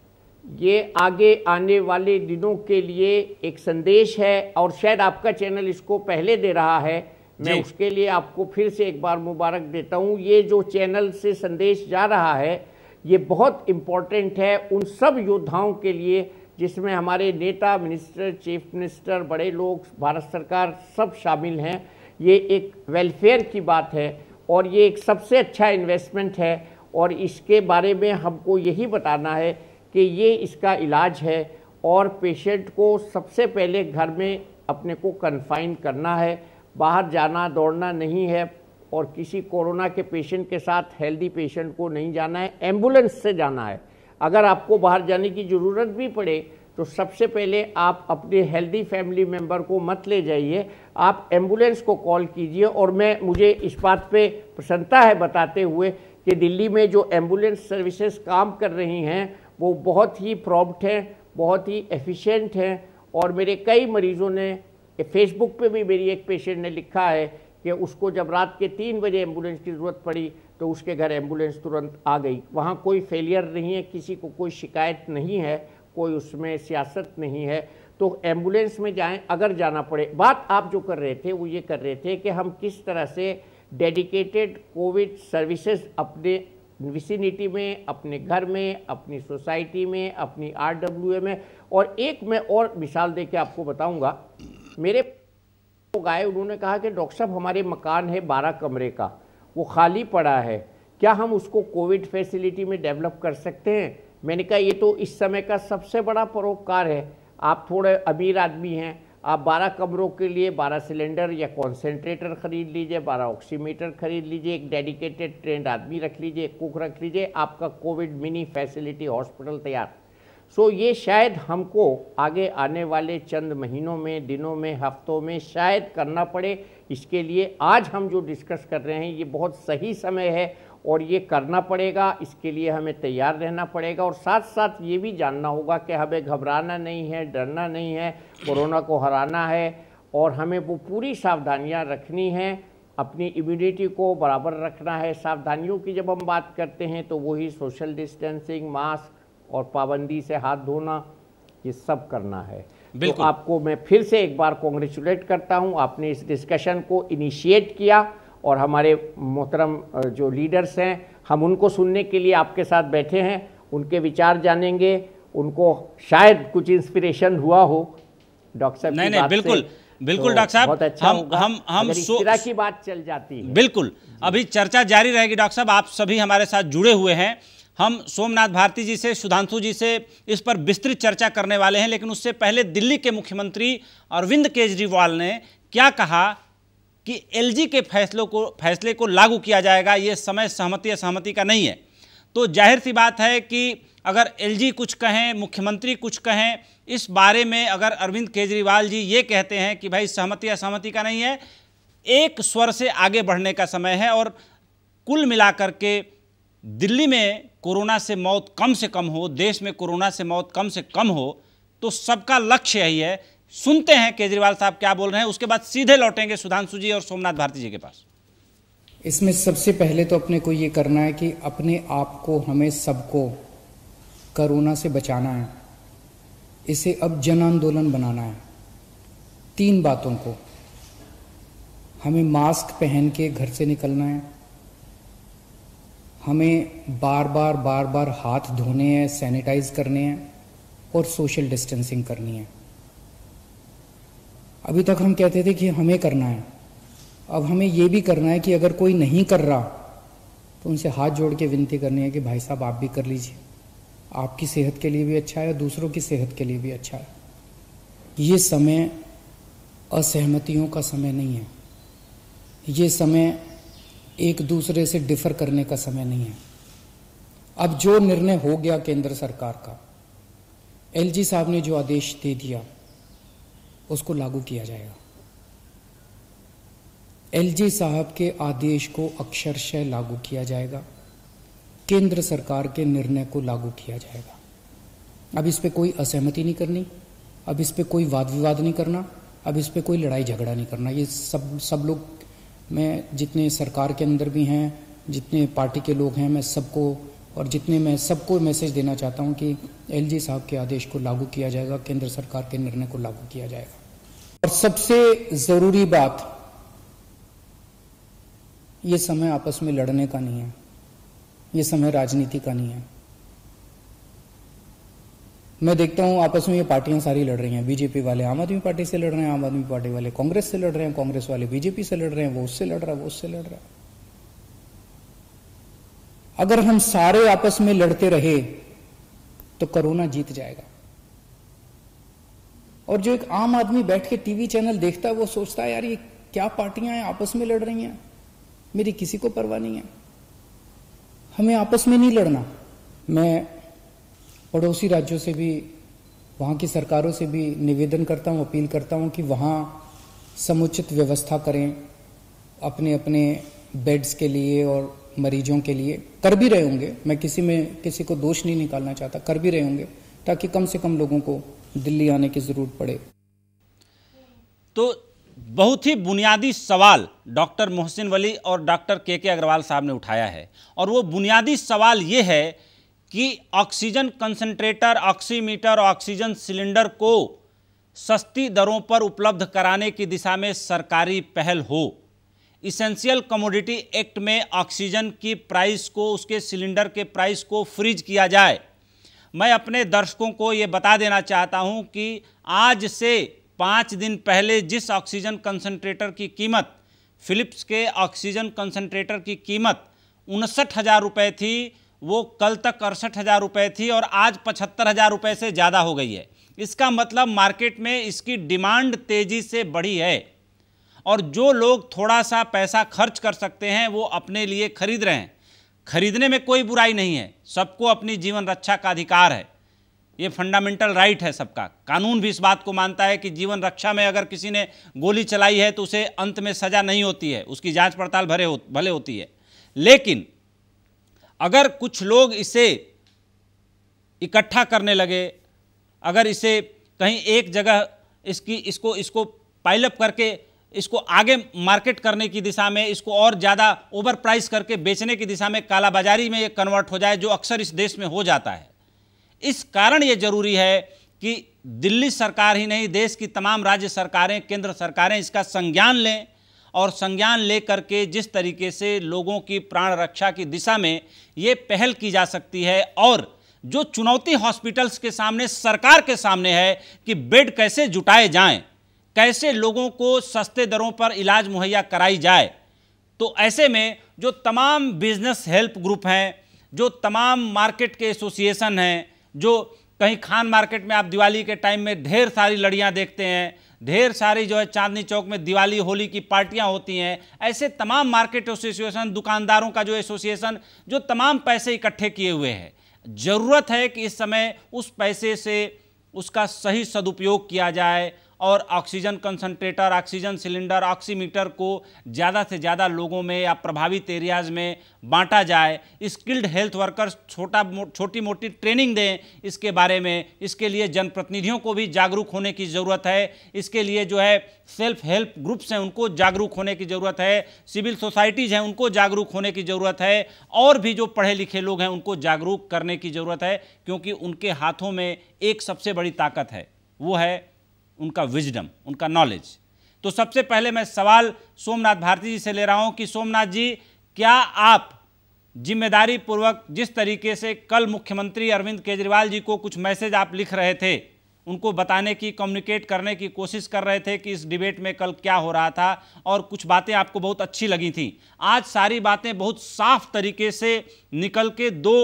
S5: ये आगे आने वाले दिनों के लिए एक संदेश है और शायद आपका चैनल इसको पहले दे रहा है। मैं उसके लिए आपको फिर से एक बार मुबारक देता हूँ। ये जो चैनल से संदेश जा रहा है ये बहुत इम्पोर्टेंट है उन सब योद्धाओं के लिए जिसमें हमारे नेता, मिनिस्टर, चीफ मिनिस्टर, बड़े लोग, भारत सरकार सब शामिल हैं। ये एक वेलफेयर की बात है और ये एक सबसे अच्छा इन्वेस्टमेंट है और इसके बारे में हमको यही बताना है कि ये इसका इलाज है और पेशेंट को सबसे पहले घर में अपने को कन्फाइन करना है, बाहर जाना दौड़ना नहीं है और किसी कोरोना के पेशेंट के साथ हेल्दी पेशेंट को नहीं जाना है, एम्बुलेंस से जाना है। अगर आपको बाहर जाने की ज़रूरत भी पड़े तो सबसे पहले आप अपने हेल्दी फैमिली मेम्बर को मत ले जाइए, आप एम्बुलेंस को कॉल कीजिए। और मुझे इस बात पे प्रसन्नता है बताते हुए कि दिल्ली में जो एम्बुलेंस सर्विसेज काम कर रही हैं वो बहुत ही प्रॉम्प्ट हैं, बहुत ही एफिशिएंट हैं और मेरे कई मरीज़ों ने फेसबुक पे भी मेरी एक पेशेंट ने लिखा है कि उसको जब रात के 3 बजे एम्बुलेंस की ज़रूरत पड़ी तो उसके घर एम्बुलेंस तुरंत आ गई। वहाँ कोई फेलियर नहीं है, किसी को कोई शिकायत नहीं है, कोई उसमें सियासत नहीं है। तो एम्बुलेंस में जाएं अगर जाना पड़े। बात आप जो कर रहे थे वो ये कर रहे थे कि हम किस तरह से डेडिकेटेड कोविड सर्विसेज अपने विसिनिटी में, अपने घर में, अपनी सोसाइटी में, अपनी RWA में। और एक मैं और मिसाल दे के आपको बताऊंगा। मेरे लोग आए, उन्होंने कहा कि डॉक्टर साहब हमारे मकान है 12 कमरे का, वो खाली पड़ा है, क्या हम उसको कोविड फैसिलिटी में डेवलप कर सकते हैं? मैंने कहा ये तो इस समय का सबसे बड़ा परोपकार है। आप थोड़े अमीर आदमी हैं, आप 12 कमरों के लिए 12 सिलेंडर या कॉन्सेंट्रेटर खरीद लीजिए, 12 ऑक्सीमीटर खरीद लीजिए, एक डेडिकेटेड ट्रेंड आदमी रख लीजिए, एक कुक रख लीजिए, आपका कोविड मिनी फैसिलिटी हॉस्पिटल तैयार। सो ये शायद हमको आगे आने वाले चंद महीनों में, दिनों में, हफ्तों में शायद करना पड़े। इसके लिए आज हम जो डिस्कस कर रहे हैं ये बहुत सही समय है और ये करना पड़ेगा। इसके लिए हमें तैयार रहना पड़ेगा और साथ साथ ये भी जानना होगा कि हमें घबराना नहीं है, डरना नहीं है, कोरोना को हराना है और हमें वो पूरी सावधानियां रखनी हैं, अपनी इम्यूनिटी को बराबर रखना है। सावधानियों की जब हम बात करते हैं तो वही सोशल डिस्टेंसिंग, मास्क और पाबंदी से हाथ धोना, ये सब करना है। तो आपको मैं फिर से एक बार कॉन्ग्रेचुलेट करता हूँ, आपने इस डिस्कशन को इनिशिएट किया और हमारे मोहतरम जो लीडर्स हैं हम उनको सुनने के लिए आपके साथ बैठे हैं, उनके विचार जानेंगे, उनको शायद कुछ इंस्पिरेशन हुआ हो डॉक्टर साहब। नहीं,
S1: बिल्कुल बिल्कुल डॉक्टर साहब,
S5: बहुत अच्छा
S1: हम
S5: इस तरह की बात चल जाती है।
S1: बिल्कुल, अभी चर्चा जारी रहेगी डॉक्टर साहब, आप सभी हमारे साथ जुड़े हुए हैं। हम सोमनाथ भारती जी से, सुधांशु जी से इस पर विस्तृत चर्चा करने वाले हैं, लेकिन उससे पहले दिल्ली के मुख्यमंत्री अरविंद केजरीवाल ने क्या कहा कि एलजी के फैसले को लागू किया जाएगा, ये समय सहमति असहमति का नहीं है। तो जाहिर सी बात है कि अगर एलजी कुछ कहें, मुख्यमंत्री कुछ कहें, इस बारे में अगर अरविंद केजरीवाल जी ये कहते हैं कि भाई सहमति असहमति का नहीं है, एक स्वर से आगे बढ़ने का समय है। और कुल मिलाकर के दिल्ली में कोरोना से मौत कम से कम हो, देश में कोरोना से मौत कम से कम हो, तो सबका लक्ष्य यही है। सुनते हैं केजरीवाल साहब क्या बोल रहे हैं, उसके बाद सीधे लौटेंगे सुधांशु जी और सोमनाथ भारती जी के पास।
S6: इसमें सबसे पहले तो अपने को ये करना है कि अपने आप को, हमें सबको कोरोना से बचाना है। इसे अब जन आंदोलन बनाना है। 3 बातों को, हमें मास्क पहन के घर से निकलना है, हमें बार बार हाथ धोने हैं, सैनिटाइज करने हैं और सोशल डिस्टेंसिंग करनी है। अभी तक हम कहते थे कि हमें करना है, अब हमें ये भी करना है कि अगर कोई नहीं कर रहा तो उनसे हाथ जोड़ के विनती करनी है कि भाई साहब आप भी कर लीजिए, आपकी सेहत के लिए भी अच्छा है, दूसरों की सेहत के लिए भी अच्छा है। ये समय असहमतियों का समय नहीं है, ये समय एक दूसरे से डिफर करने का समय नहीं है। अब जो निर्णय हो गया केंद्र सरकार का, एलजी साहब ने जो आदेश दे दिया उसको लागू किया जाएगा। एलजी साहब के आदेश को अक्षरशः लागू किया जाएगा, केंद्र सरकार के निर्णय को लागू किया जाएगा। अब इस पे कोई असहमति नहीं करनी, अब इस पे कोई वाद विवाद नहीं करना, अब इस पे कोई लड़ाई झगड़ा नहीं करना। ये सब लोग, मैं जितने सरकार के अंदर भी हैं, जितने पार्टी के लोग हैं, मैं सबको मैसेज देना चाहता हूं कि एलजी साहब के आदेश को लागू किया जाएगा, केंद्र सरकार के निर्णय को लागू किया जाएगा। और सबसे जरूरी बात, ये समय आपस में लड़ने का नहीं है, ये समय राजनीति का नहीं है। मैं देखता हूं आपस में ये पार्टियां सारी लड़ रही हैं, बीजेपी वाले आम आदमी पार्टी से लड़ रहे हैं, आम आदमी पार्टी वाले कांग्रेस से लड़ रहे हैं, कांग्रेस वाले बीजेपी से लड़ रहे हैं, वो उससे लड़ रहा है, वो उससे लड़ रहा है। अगर हम सारे आपस में लड़ते रहे तो कोरोना जीत जाएगा। और जो एक आम आदमी बैठ के टीवी चैनल देखता है वो सोचता है यार ये क्या पार्टियां हैं, आपस में लड़ रही हैं, मेरी किसी को परवाह नहीं है। हमें आपस में नहीं लड़ना। मैं पड़ोसी राज्यों से भी, वहां की सरकारों से भी निवेदन करता हूं, अपील करता हूं कि वहां समुचित व्यवस्था करें अपने अपने बेड्स के लिए और मरीजों के लिए। कर भी रहे होंगे, मैं किसी को दोष नहीं निकालना चाहता, कर भी रहे होंगे ताकि कम से कम लोगों को दिल्ली आने की जरूरत पड़े।
S1: तो बहुत ही बुनियादी सवाल डॉक्टर मोहसिन वली और डॉक्टर के अग्रवाल साहब ने उठाया है, और वो बुनियादी सवाल ये है कि oxygen concentrator, oximeter, oxygen cylinder को सस्ती दरों पर उपलब्ध कराने की दिशा में सरकारी पहल हो। इसेंशियल कमोडिटी एक्ट में ऑक्सीजन की प्राइस को, उसके सिलेंडर के प्राइस को फ्रीज किया जाए। मैं अपने दर्शकों को ये बता देना चाहता हूं कि आज से 5 दिन पहले जिस ऑक्सीजन कंसंट्रेटर की कीमत, फिलिप्स के ऑक्सीजन कंसंट्रेटर की कीमत 59,000 रुपये थी, वो कल तक 68,000 रुपये थी और आज 75,000 रुपये से ज़्यादा हो गई है। इसका मतलब मार्केट में इसकी डिमांड तेज़ी से बढ़ी है और जो लोग थोड़ा सा पैसा खर्च कर सकते हैं वो अपने लिए खरीद रहे हैं। खरीदने में कोई बुराई नहीं है, सबको अपनी जीवन रक्षा का अधिकार है, ये फंडामेंटल राइट है सबका। कानून भी इस बात को मानता है कि जीवन रक्षा में अगर किसी ने गोली चलाई है तो उसे अंत में सज़ा नहीं होती है, उसकी जांच पड़ताल भले होती है। लेकिन अगर कुछ लोग इसे इकट्ठा करने लगे, अगर इसे कहीं एक जगह इसको पाइलअप करके इसको आगे मार्केट करने की दिशा में, इसको और ज़्यादा ओवर प्राइस करके बेचने की दिशा में, कालाबाजारी में ये कन्वर्ट हो जाए, जो अक्सर इस देश में हो जाता है। इस कारण ये जरूरी है कि दिल्ली सरकार ही नहीं, देश की तमाम राज्य सरकारें, केंद्र सरकारें इसका संज्ञान लें और संज्ञान लेकर के जिस तरीके से लोगों की प्राण रक्षा की दिशा में ये पहल की जा सकती है। और जो चुनौती हॉस्पिटल्स के सामने, सरकार के सामने है कि बेड कैसे जुटाए जाएं, कैसे लोगों को सस्ते दरों पर इलाज मुहैया कराई जाए, तो ऐसे में जो तमाम बिजनेस हेल्प ग्रुप हैं, जो तमाम मार्केट के एसोसिएशन हैं, जो कहीं खान मार्केट में आप दिवाली के टाइम में ढेर सारी लड़ियां देखते हैं, ढेर सारी जो है चांदनी चौक में दिवाली होली की पार्टियां होती हैं, ऐसे तमाम मार्केट एसोसिएशन, दुकानदारों का जो एसोसिएशन, जो तमाम पैसे इकट्ठे किए हुए हैं, ज़रूरत है कि इस समय उस पैसे से उसका सही सदुपयोग किया जाए और oxygen concentrator, oxygen cylinder, oximeter को ज़्यादा से ज़्यादा लोगों में या प्रभावित एरियाज़ में बांटा जाए। स्किल्ड हेल्थ वर्कर्स छोटी मोटी ट्रेनिंग दें इसके बारे में। इसके लिए जनप्रतिनिधियों को भी जागरूक होने की ज़रूरत है। इसके लिए जो है सेल्फ हेल्प ग्रुप्स हैं उनको जागरूक होने की ज़रूरत है, सिविल सोसाइटीज़ हैं उनको जागरूक होने की ज़रूरत है, और भी जो पढ़े लिखे लोग हैं उनको जागरूक करने की ज़रूरत है, क्योंकि उनके हाथों में एक सबसे बड़ी ताकत है, वो है उनका विजडम, उनका नॉलेज। तो सबसे पहले मैं सवाल सोमनाथ भारती जी से ले रहा हूं कि सोमनाथ जी, क्या आप जिम्मेदारी पूर्वक जिस तरीके से कल मुख्यमंत्री अरविंद केजरीवाल जी को कुछ मैसेज आप लिख रहे थे, उनको बताने की, कम्युनिकेट करने की कोशिश कर रहे थे कि इस डिबेट में कल क्या हो रहा था, और कुछ बातें आपको बहुत अच्छी लगी थी। आज सारी बातें बहुत साफ तरीके से निकल के दो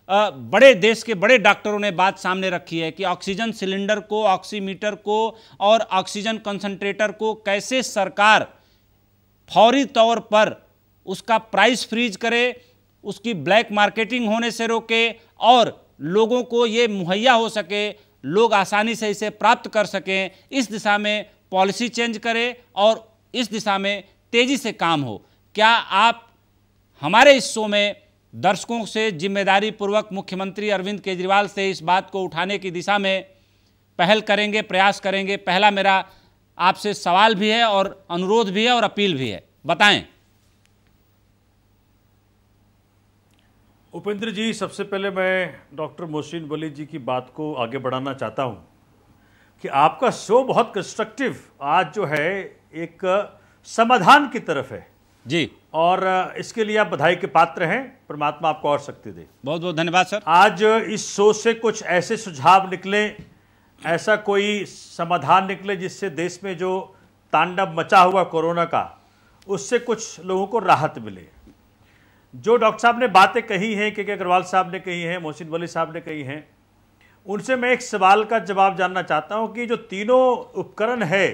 S1: बड़े देश के बड़े डॉक्टरों ने बात सामने रखी है कि ऑक्सीजन सिलेंडर को, ऑक्सीमीटर को और ऑक्सीजन कंसंट्रेटर को कैसे सरकार फौरी तौर पर उसका प्राइस फ्रीज करे, उसकी ब्लैक मार्केटिंग होने से रोके और लोगों को ये मुहैया हो सके, लोग आसानी से इसे प्राप्त कर सकें, इस दिशा में पॉलिसी चेंज करे और इस दिशा में तेजी से काम हो। क्या आप हमारे इस शो में दर्शकों से जिम्मेदारी पूर्वक मुख्यमंत्री अरविंद केजरीवाल से इस बात को उठाने की दिशा में पहल करेंगे, प्रयास करेंगे? पहला मेरा आपसे सवाल भी है और अनुरोध भी है और अपील भी है, बताएं।
S7: उपेंद्र जी, सबसे पहले मैं डॉक्टर मोहसिन वली जी की बात को आगे बढ़ाना चाहता हूं कि आपका शो बहुत कंस्ट्रक्टिव आज जो है एक समाधान की तरफ है
S1: जी,
S7: और इसके लिए आप बधाई के पात्र हैं। परमात्मा आपको और शक्ति दे।
S1: बहुत बहुत धन्यवाद सर।
S7: आज इस शो से कुछ ऐसे सुझाव निकले, ऐसा कोई समाधान निकले जिससे देश में जो तांडव मचा हुआ कोरोना का, उससे कुछ लोगों को राहत मिले। जो डॉक्टर साहब ने बातें कही हैं, के अग्रवाल साहब ने कही हैं, मोहसिन वली साहब ने कही हैं, उनसे मैं एक सवाल का जवाब जानना चाहता हूं कि जो तीनों उपकरण है,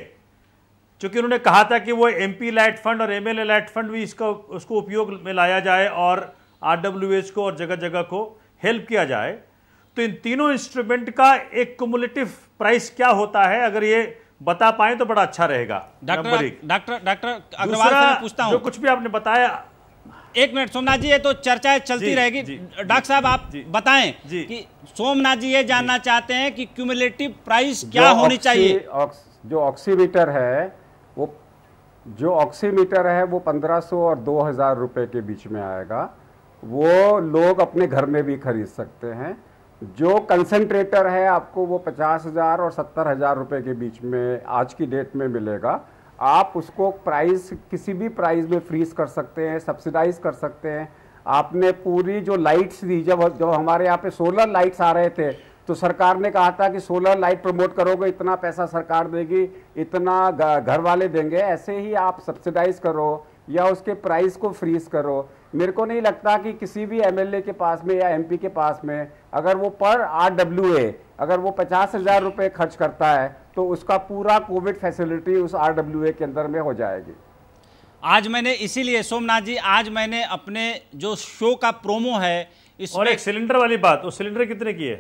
S7: चूंकि उन्होंने कहा था कि वो MP लाइट फंड और MLA लाइट फंड भी उसको उपयोग में लाया जाए और RWH को और जगह जगह को हेल्प किया जाए, तो इन तीनों इंस्ट्रूमेंट का एक कुमुलेटिव प्राइस क्या होता है? अगर ये बता पाए तो बड़ा अच्छा रहेगा। नंबर एक।
S1: डॉक्टर अग्रवाल से मैं पूछता हूं,
S7: जो कुछ भी आपने बताया।
S1: एक मिनट सोमनाथ जी, ये तो चर्चाएं चलती रहेगी। डॉक्टर साहब आप बताएं कि सोमनाथ जी ये जानना चाहते हैं कि क्यूमुलेटिव प्राइस क्या होनी चाहिए।
S8: जो ऑक्सीमीटर है वो 1500 और 2000 रुपए के बीच में आएगा। वो लोग अपने घर में भी खरीद सकते हैं। जो कंसंट्रेटर है आपको वो 50,000 और 70,000 रुपए के बीच में आज की डेट में मिलेगा। आप उसको प्राइस किसी भी प्राइस में फ्रीज कर सकते हैं, सब्सिडाइज कर सकते हैं। आपने पूरी जो लाइट्स दी, जब हमारे यहाँ पे सोलर लाइट्स आ रहे थे तो सरकार ने कहा था कि सोलर लाइट प्रमोट करोगे, इतना पैसा सरकार देगी, इतना घर वाले देंगे। ऐसे ही आप सब्सिडाइज करो या उसके प्राइस को फ्रीज करो। मेरे को नहीं लगता कि किसी भी MLA के पास में या MP के पास में अगर वो पर RWA अगर वो 50,000 रुपये खर्च करता है तो उसका पूरा कोविड फैसिलिटी उस RWA के अंदर में हो जाएगी।
S1: आज मैंने इसीलिए सोमनाथ जी, आज मैंने अपने जो शो का प्रोमो है इसमें,
S7: और एक सिलेंडर वाली बात, वो सिलेंडर कितने की है?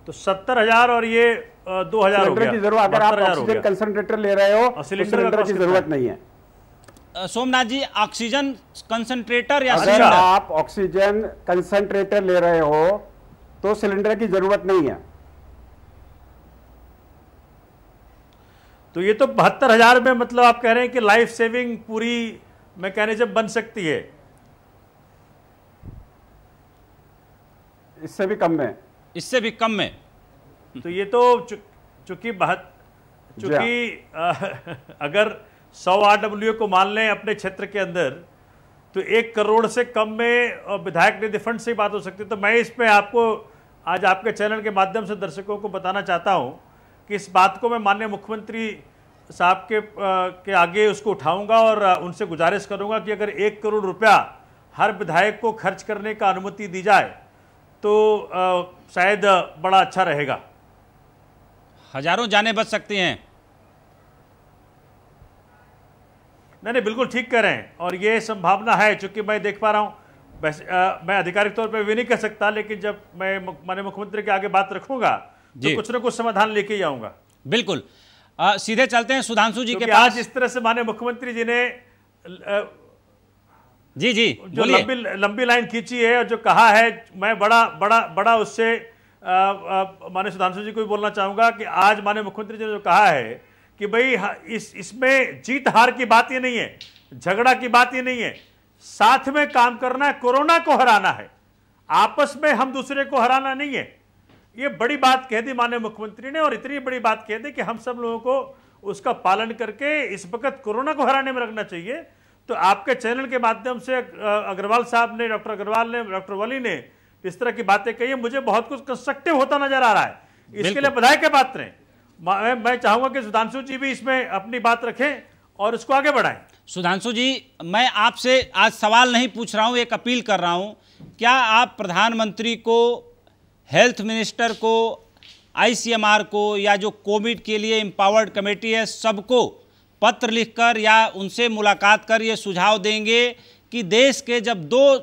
S7: तो 70,000 और ये 2,000 हो गया।
S8: की जरूरत, अगर आप ऑक्सीजन कंसंट्रेटर ले रहे हो तो सिलेंडर की जरूरत नहीं है।
S1: सोमनाथ जी, ऑक्सीजन कंसंट्रेटर या
S8: अगर आप ऑक्सीजन कंसंट्रेटर ले रहे हो तो सिलेंडर की जरूरत नहीं है।
S7: तो ये तो 72,000 में मतलब आप कह रहे हैं कि लाइफ सेविंग पूरी मैकेनिज्म बन सकती है।
S8: इससे भी कम में,
S1: इससे भी कम में।
S7: तो ये तो चूंकि अगर 100 RWA को मान लें अपने क्षेत्र के अंदर, तो 1 करोड़ से कम में विधायक निधि फंड से ही बात हो सकती है। तो मैं इस पे आपको आज आपके चैनल के माध्यम से दर्शकों को बताना चाहता हूं कि इस बात को मैं माननीय मुख्यमंत्री साहब के आगे उसको उठाऊंगा और उनसे गुजारिश करूंगा कि अगर 1 करोड़ रुपया हर विधायक को खर्च करने का अनुमति दी जाए तो शायद बड़ा अच्छा रहेगा।
S1: हजारों जानें बच सकती हैं।
S7: नहीं, बिल्कुल ठीक कह रहे हैं और ये संभावना है। चूंकि मैं देख पा रहा हूँ, मैं आधिकारिक तौर पे भी नहीं कह सकता, लेकिन जब मैं माननीय मुख्यमंत्री के आगे बात रखूंगा तो कुछ न कुछ समाधान लेके ही आऊंगा।
S1: बिल्कुल। सीधे चलते हैं सुधांशु जी के पास।
S7: आज इस तरह से माननीय मुख्यमंत्री जी ने जो लंबी लाइन खींची है और जो कहा है, मैं बड़ा उससे माननीय सुधांशु जी को भी बोलना चाहूंगा कि आज माननीय मुख्यमंत्री जी ने जो कहा है कि भाई इसमें जीत हार की बात ये नहीं है, झगड़ा की बात ये नहीं है, साथ में काम करना है, कोरोना को हराना है, आपस में हम दूसरे को हराना नहीं है। ये बड़ी बात कह दी माननीय मुख्यमंत्री ने और इतनी बड़ी बात कह दी कि हम सब लोगों को उसका पालन करके इस वक्त कोरोना को हराने में रखना चाहिए। तो आपके चैनल के माध्यम से अग्रवाल साहब ने, डॉक्टर अग्रवाल ने, डॉक्टर वली ने इस तरह की बातें कही है, मुझे बहुत कुछ कंस्ट्रक्टिव होता नजर आ रहा है इसके लिए बधाई के पात्र हैं। मैं चाहूंगा कि सुधांशु जी भी इसमें अपनी बात रखें और इसको आगे बढ़ाएं।
S1: सुधांशु जी, मैं आपसे आज सवाल नहीं पूछ रहा हूं, एक अपील कर रहा हूं। क्या आप प्रधानमंत्री को, हेल्थ मिनिस्टर को, ICMR को, या जो कोविड के लिए एम्पावर्ड कमेटी है, सबको पत्र लिखकर या उनसे मुलाकात कर ये सुझाव देंगे कि देश के जब 2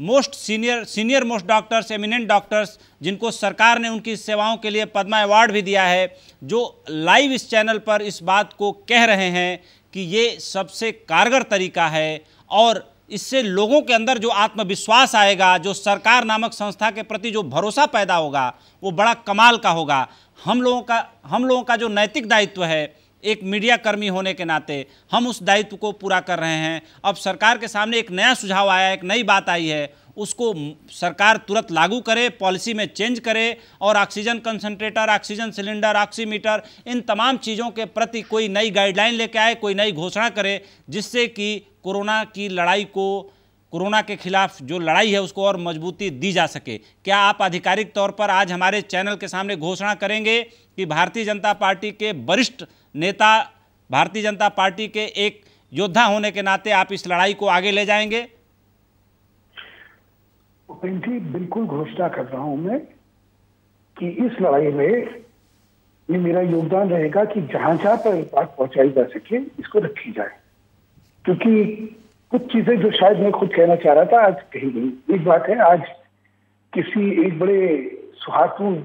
S1: most senior most doctors, eminent doctors, जिनको सरकार ने उनकी सेवाओं के लिए पद्मा अवार्ड भी दिया है, जो लाइव इस चैनल पर इस बात को कह रहे हैं कि ये सबसे कारगर तरीका है और इससे लोगों के अंदर जो आत्मविश्वास आएगा, जो सरकार नामक संस्था के प्रति जो भरोसा पैदा होगा, वो बड़ा कमाल का होगा। हम लोगों का जो नैतिक दायित्व है, एक मीडिया कर्मी होने के नाते हम उस दायित्व को पूरा कर रहे हैं। अब सरकार के सामने एक नया सुझाव आया, एक नई बात आई है, उसको सरकार तुरंत लागू करे, पॉलिसी में चेंज करे और oxygen concentrator, oxygen cylinder, oximeter, इन तमाम चीज़ों के प्रति कोई नई गाइडलाइन लेके आए, कोई नई घोषणा करे, जिससे कि कोरोना की लड़ाई को, कोरोना के खिलाफ जो लड़ाई है उसको और मजबूती दी जा सके। क्या आप आधिकारिक तौर पर आज हमारे चैनल के सामने घोषणा करेंगे कि भारतीय जनता पार्टी के वरिष्ठ नेता, भारतीय जनता पार्टी के एक योद्धा होने के नाते आप इस लड़ाई को आगे ले जाएंगे?
S9: उपेंद्र जी, बिल्कुल घोषणा कर रहा हूं मैं कि इस लड़ाई में ये मेरा योगदान रहेगा कि जहां जहां पर बात पहुंचाई जा सके इसको रखी जाए, क्योंकि कुछ चीजें जो शायद मैं खुद कहना चाह रहा था आज कही गई। एक बात है, आज किसी एक बड़े सौहार्दपूर्ण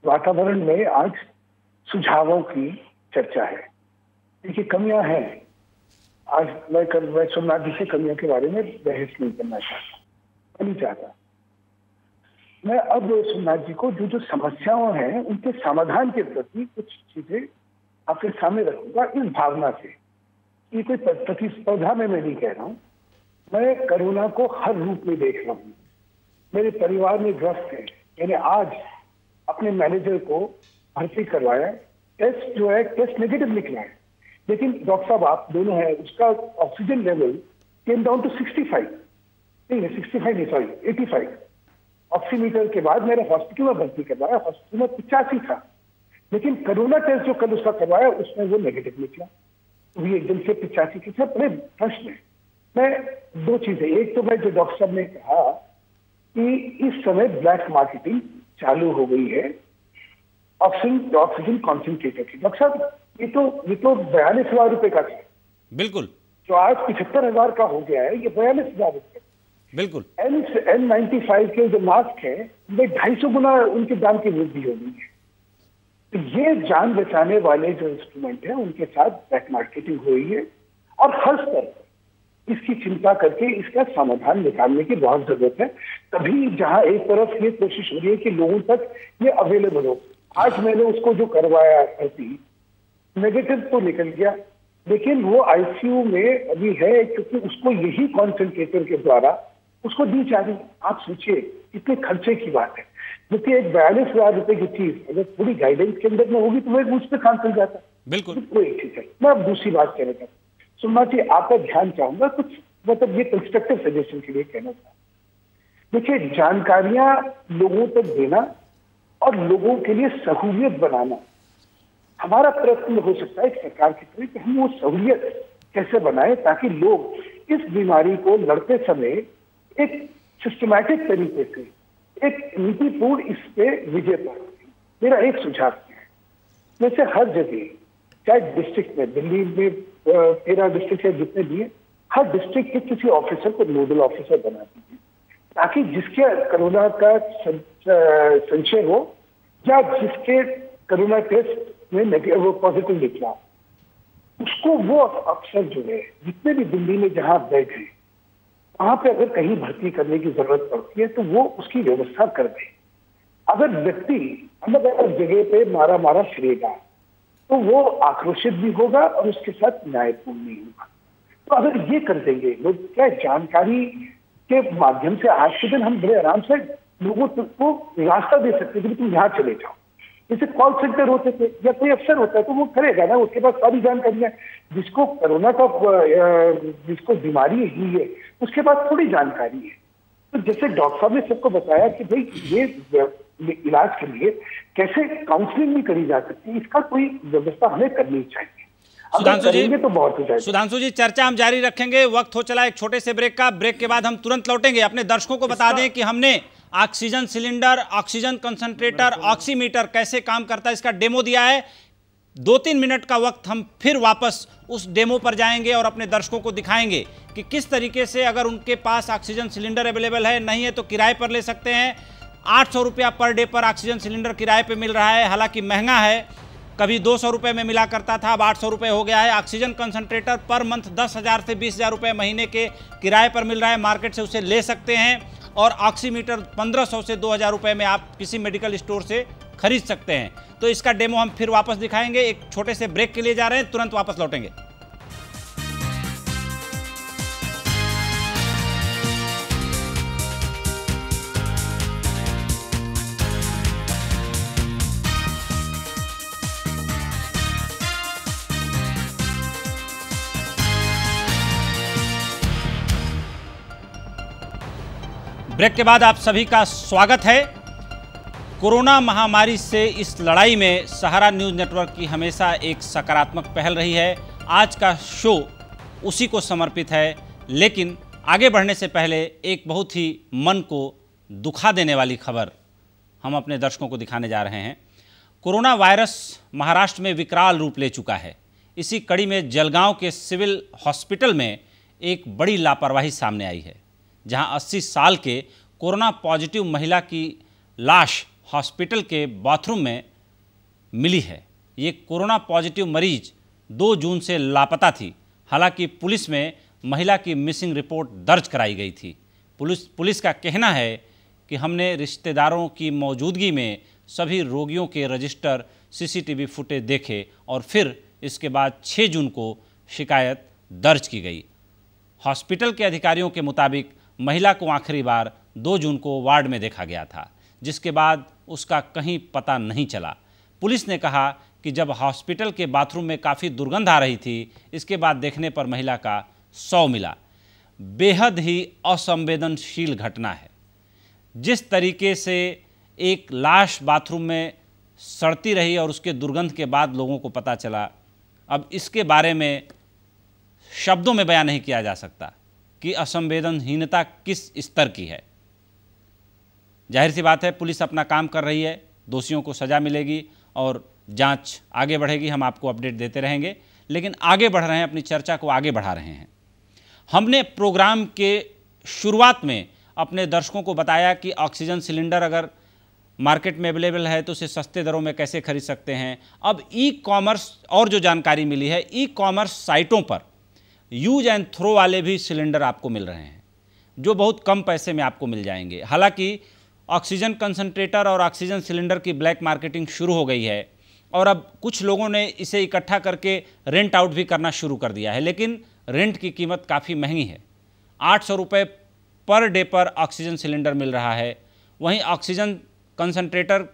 S9: वातावरण में आज सुझावों की चर्चा है। देखिए, कमियां हैं। आज मैं सोमनाथ जी से कमियों के बारे में बहस नहीं करना चाहता, नहीं चाहता। मैं अब सोमनाथ जी को जो समस्याओं हैं उनके समाधान के प्रति कुछ चीजें आपके सामने रखूंगा, इस भावना से। ये कोई प्रतिस्पर्धा में मैं नहीं कह रहा हूं, मैं कोरोना को हर रूप में देख रहा हूं। मेरे परिवार में ग्रस्त है, मैंने आज अपने मैनेजर को भर्ती करवाया, टेस्ट जो है टेस्ट नेगेटिव निकला है, लेकिन डॉक्टर साहब आप दोनों हैं, उसका oxygen level came down to 65 नहीं, सॉरी 85। ऑक्सीमीटर के बाद मेरे हॉस्पिटल में भर्ती करवाया, हॉस्पिटल में 85 था, लेकिन कोरोना टेस्ट जो कल उसका करवाया उसमें वो नेगेटिव निकला, वो एकदम से 85 के साथ बड़े प्रश्न है। मैं 2 चीजें, एक तो मैं जो डॉक्टर साहब ने कहा कि इस समय ब्लैक मार्केटिंग चालू हो गई है ऑक्सीजन कॉन्सेंट्रेटर की। डॉक्टर साहब, ये तो 42,000 रुपए का था,
S1: बिल्कुल,
S9: जो आज 75,000 का हो गया है, ये 42,000 रुपए।
S1: बिल्कुल।
S9: N95 के जो मास्क है उनमें 250 गुना उनके दाम की वृद्धि हो गई है। तो ये जान बचाने वाले जो इंस्ट्रूमेंट है उनके साथ ब्लैक मार्केटिंग हो रही है और हर स्तर पर इसकी चिंता करके इसका समाधान निकालने की बहुत जरूरत है। तभी जहां एक तरफ ये कोशिश हो रही है कि लोगों तक ये अवेलेबल हो। आज मैंने उसको जो करवाया भर्ती, नेगेटिव तो निकल गया, लेकिन वो ICU में अभी है, क्योंकि उसको यही कॉन्सेंट्रेटर के द्वारा उसको दी जा रही। आप सोचिए कितने खर्चे की बात है, क्योंकि एक 42,000 रुपए की चीज अगर पूरी गाइडेंस के अंदर में होगी तो वह मुझ पर काम चल जाता।
S1: बिल्कुल,
S9: वो एक चीज है। मैं अब दूसरी बात कहना चाहता हूँ, सोमनाथ जी आपका ध्यान चाहूंगा, कुछ मतलब ये कंस्ट्रक्टिव सजेशन के लिए कहना चाहता हूँ। देखिए, जानकारियां लोगों तक देना और लोगों के लिए सहूलियत बनाना हमारा प्रयत्न हो सकता है सरकार की तरफ कि हम वो सहूलियत कैसे बनाएं ताकि लोग इस बीमारी को लड़ते समय एक सिस्टमैटिक तरीके से, एक नीतिपूर्ण इस पे विजय पाए। मेरा एक सुझाव है, जैसे हर जगह, चाहे डिस्ट्रिक्ट में, दिल्ली में 13 डिस्ट्रिक्ट है जितने भी है, हर डिस्ट्रिक्ट के किसी ऑफिसर को नोडल ऑफिसर बना दीजिए, ताकि जिसके कोरोना का संशय हो या जिसके कोरोना टेस्ट में वो पॉजिटिव निकला, उसको वो अफसर जो है जितने भी दिल्ली में जहां बेड है वहां पे अगर कहीं भर्ती करने की जरूरत पड़ती है तो वो उसकी व्यवस्था कर दे। अगर व्यक्ति अलग अलग जगह पे मारा फिरेगा तो वो आक्रोशित भी होगा और उसके साथ न्यायपूर्ण नहीं होगा। तो अगर ये कर देंगे लोग, क्या जानकारी के माध्यम से आज के दिन हम बड़े आराम से लोगों को रास्ता दे सकते हैं कि तुम यहाँ चले जाओ। जैसे कॉल सेंटर होते थे या कोई अफसर होता है तो वो करेगा ना, उसके पास सारी जानकारियां, जिसको कोरोना का जिसको बीमारी ही है उसके पास थोड़ी जानकारी है। तो जैसे डॉक्टर साहब ने सबको बताया कि भाई ये इलाज के लिए कैसे काउंसलिंग भी करी जा सकती है, इसका कोई व्यवस्था हमें करनी चाहिए।
S1: सुधांशु जी, चर्चा हम जारी रखेंगे। वक्त हो चला एक छोटे से ब्रेक का। ब्रेक के बाद हम तुरंत लौटेंगे। अपने दर्शकों को बता दें कि हमने oxygen cylinder, oxygen concentrator, oximeter कैसे काम करता है इसका डेमो दिया है। 2-3 मिनट का वक्त हम फिर वापस उस डेमो पर जाएंगे और अपने दर्शकों को दिखाएंगे कि किस तरीके से अगर उनके पास ऑक्सीजन सिलेंडर अवेलेबल है, नहीं है तो किराए पर ले सकते हैं। 800 रुपया पर डे पर ऑक्सीजन सिलेंडर किराए पर मिल रहा है, हालांकि महंगा है, कभी 200 रुपये में मिला करता था, अब 800 रुपये हो गया है। ऑक्सीजन कंसंट्रेटर पर मंथ 10,000 से 20,000 रुपये महीने के किराए पर मिल रहा है, मार्केट से उसे ले सकते हैं। और ऑक्सीमीटर 1500 से 2,000 रुपये में आप किसी मेडिकल स्टोर से खरीद सकते हैं। तो इसका डेमो हम फिर वापस दिखाएंगे। एक छोटे से ब्रेक के लिए जा रहे हैं, तुरंत वापस लौटेंगे। ब्रेक के बाद आप सभी का स्वागत है। कोरोना महामारी से इस लड़ाई में सहारा न्यूज़ नेटवर्क की हमेशा एक सकारात्मक पहल रही है। आज का शो उसी को समर्पित है। लेकिन आगे बढ़ने से पहले एक बहुत ही मन को दुखा देने वाली खबर हम अपने दर्शकों को दिखाने जा रहे हैं। कोरोना वायरस महाराष्ट्र में विकराल रूप ले चुका है। इसी कड़ी में जलगांव के सिविल हॉस्पिटल में एक बड़ी लापरवाही सामने आई है, जहां 80 साल के कोरोना पॉजिटिव महिला की लाश हॉस्पिटल के बाथरूम में मिली है। ये कोरोना पॉजिटिव मरीज 2 जून से लापता थी। हालांकि पुलिस में महिला की मिसिंग रिपोर्ट दर्ज कराई गई थी। पुलिस का कहना है कि हमने रिश्तेदारों की मौजूदगी में सभी रोगियों के रजिस्टर, सीसीटीवी फुटेज देखे और फिर इसके बाद 6 जून को शिकायत दर्ज की गई। हॉस्पिटल के अधिकारियों के मुताबिक महिला को आखिरी बार 2 जून को वार्ड में देखा गया था, जिसके बाद उसका कहीं पता नहीं चला। पुलिस ने कहा कि जब हॉस्पिटल के बाथरूम में काफ़ी दुर्गंध आ रही थी, इसके बाद देखने पर महिला का शव मिला। बेहद ही असंवेदनशील घटना है। जिस तरीके से एक लाश बाथरूम में सड़ती रही और उसके दुर्गंध के बाद लोगों को पता चला, अब इसके बारे में शब्दों में बयान नहीं किया जा सकता कि असंवेदनहीनता किस स्तर की है। जाहिर सी बात है, पुलिस अपना काम कर रही है, दोषियों को सज़ा मिलेगी और जांच आगे बढ़ेगी। हम आपको अपडेट देते रहेंगे। लेकिन आगे बढ़ रहे हैं, अपनी चर्चा को आगे बढ़ा रहे हैं। हमने प्रोग्राम के शुरुआत में अपने दर्शकों को बताया कि ऑक्सीजन सिलेंडर अगर मार्केट में अवेलेबल है तो उसे सस्ते दरों में कैसे खरीद सकते हैं। अब ई कॉमर्स और जो जानकारी मिली है, ई कॉमर्स साइटों पर यूज एंड थ्रो वाले भी सिलेंडर आपको मिल रहे हैं, जो बहुत कम पैसे में आपको मिल जाएंगे। हालांकि ऑक्सीजन कंसंट्रेटर और ऑक्सीजन सिलेंडर की ब्लैक मार्केटिंग शुरू हो गई है और अब कुछ लोगों ने इसे इकट्ठा करके रेंट आउट भी करना शुरू कर दिया है। लेकिन रेंट की कीमत काफ़ी महंगी है। 800 रुपये पर डे पर ऑक्सीजन सिलेंडर मिल रहा है। वहीं ऑक्सीजन कंसंट्रेटर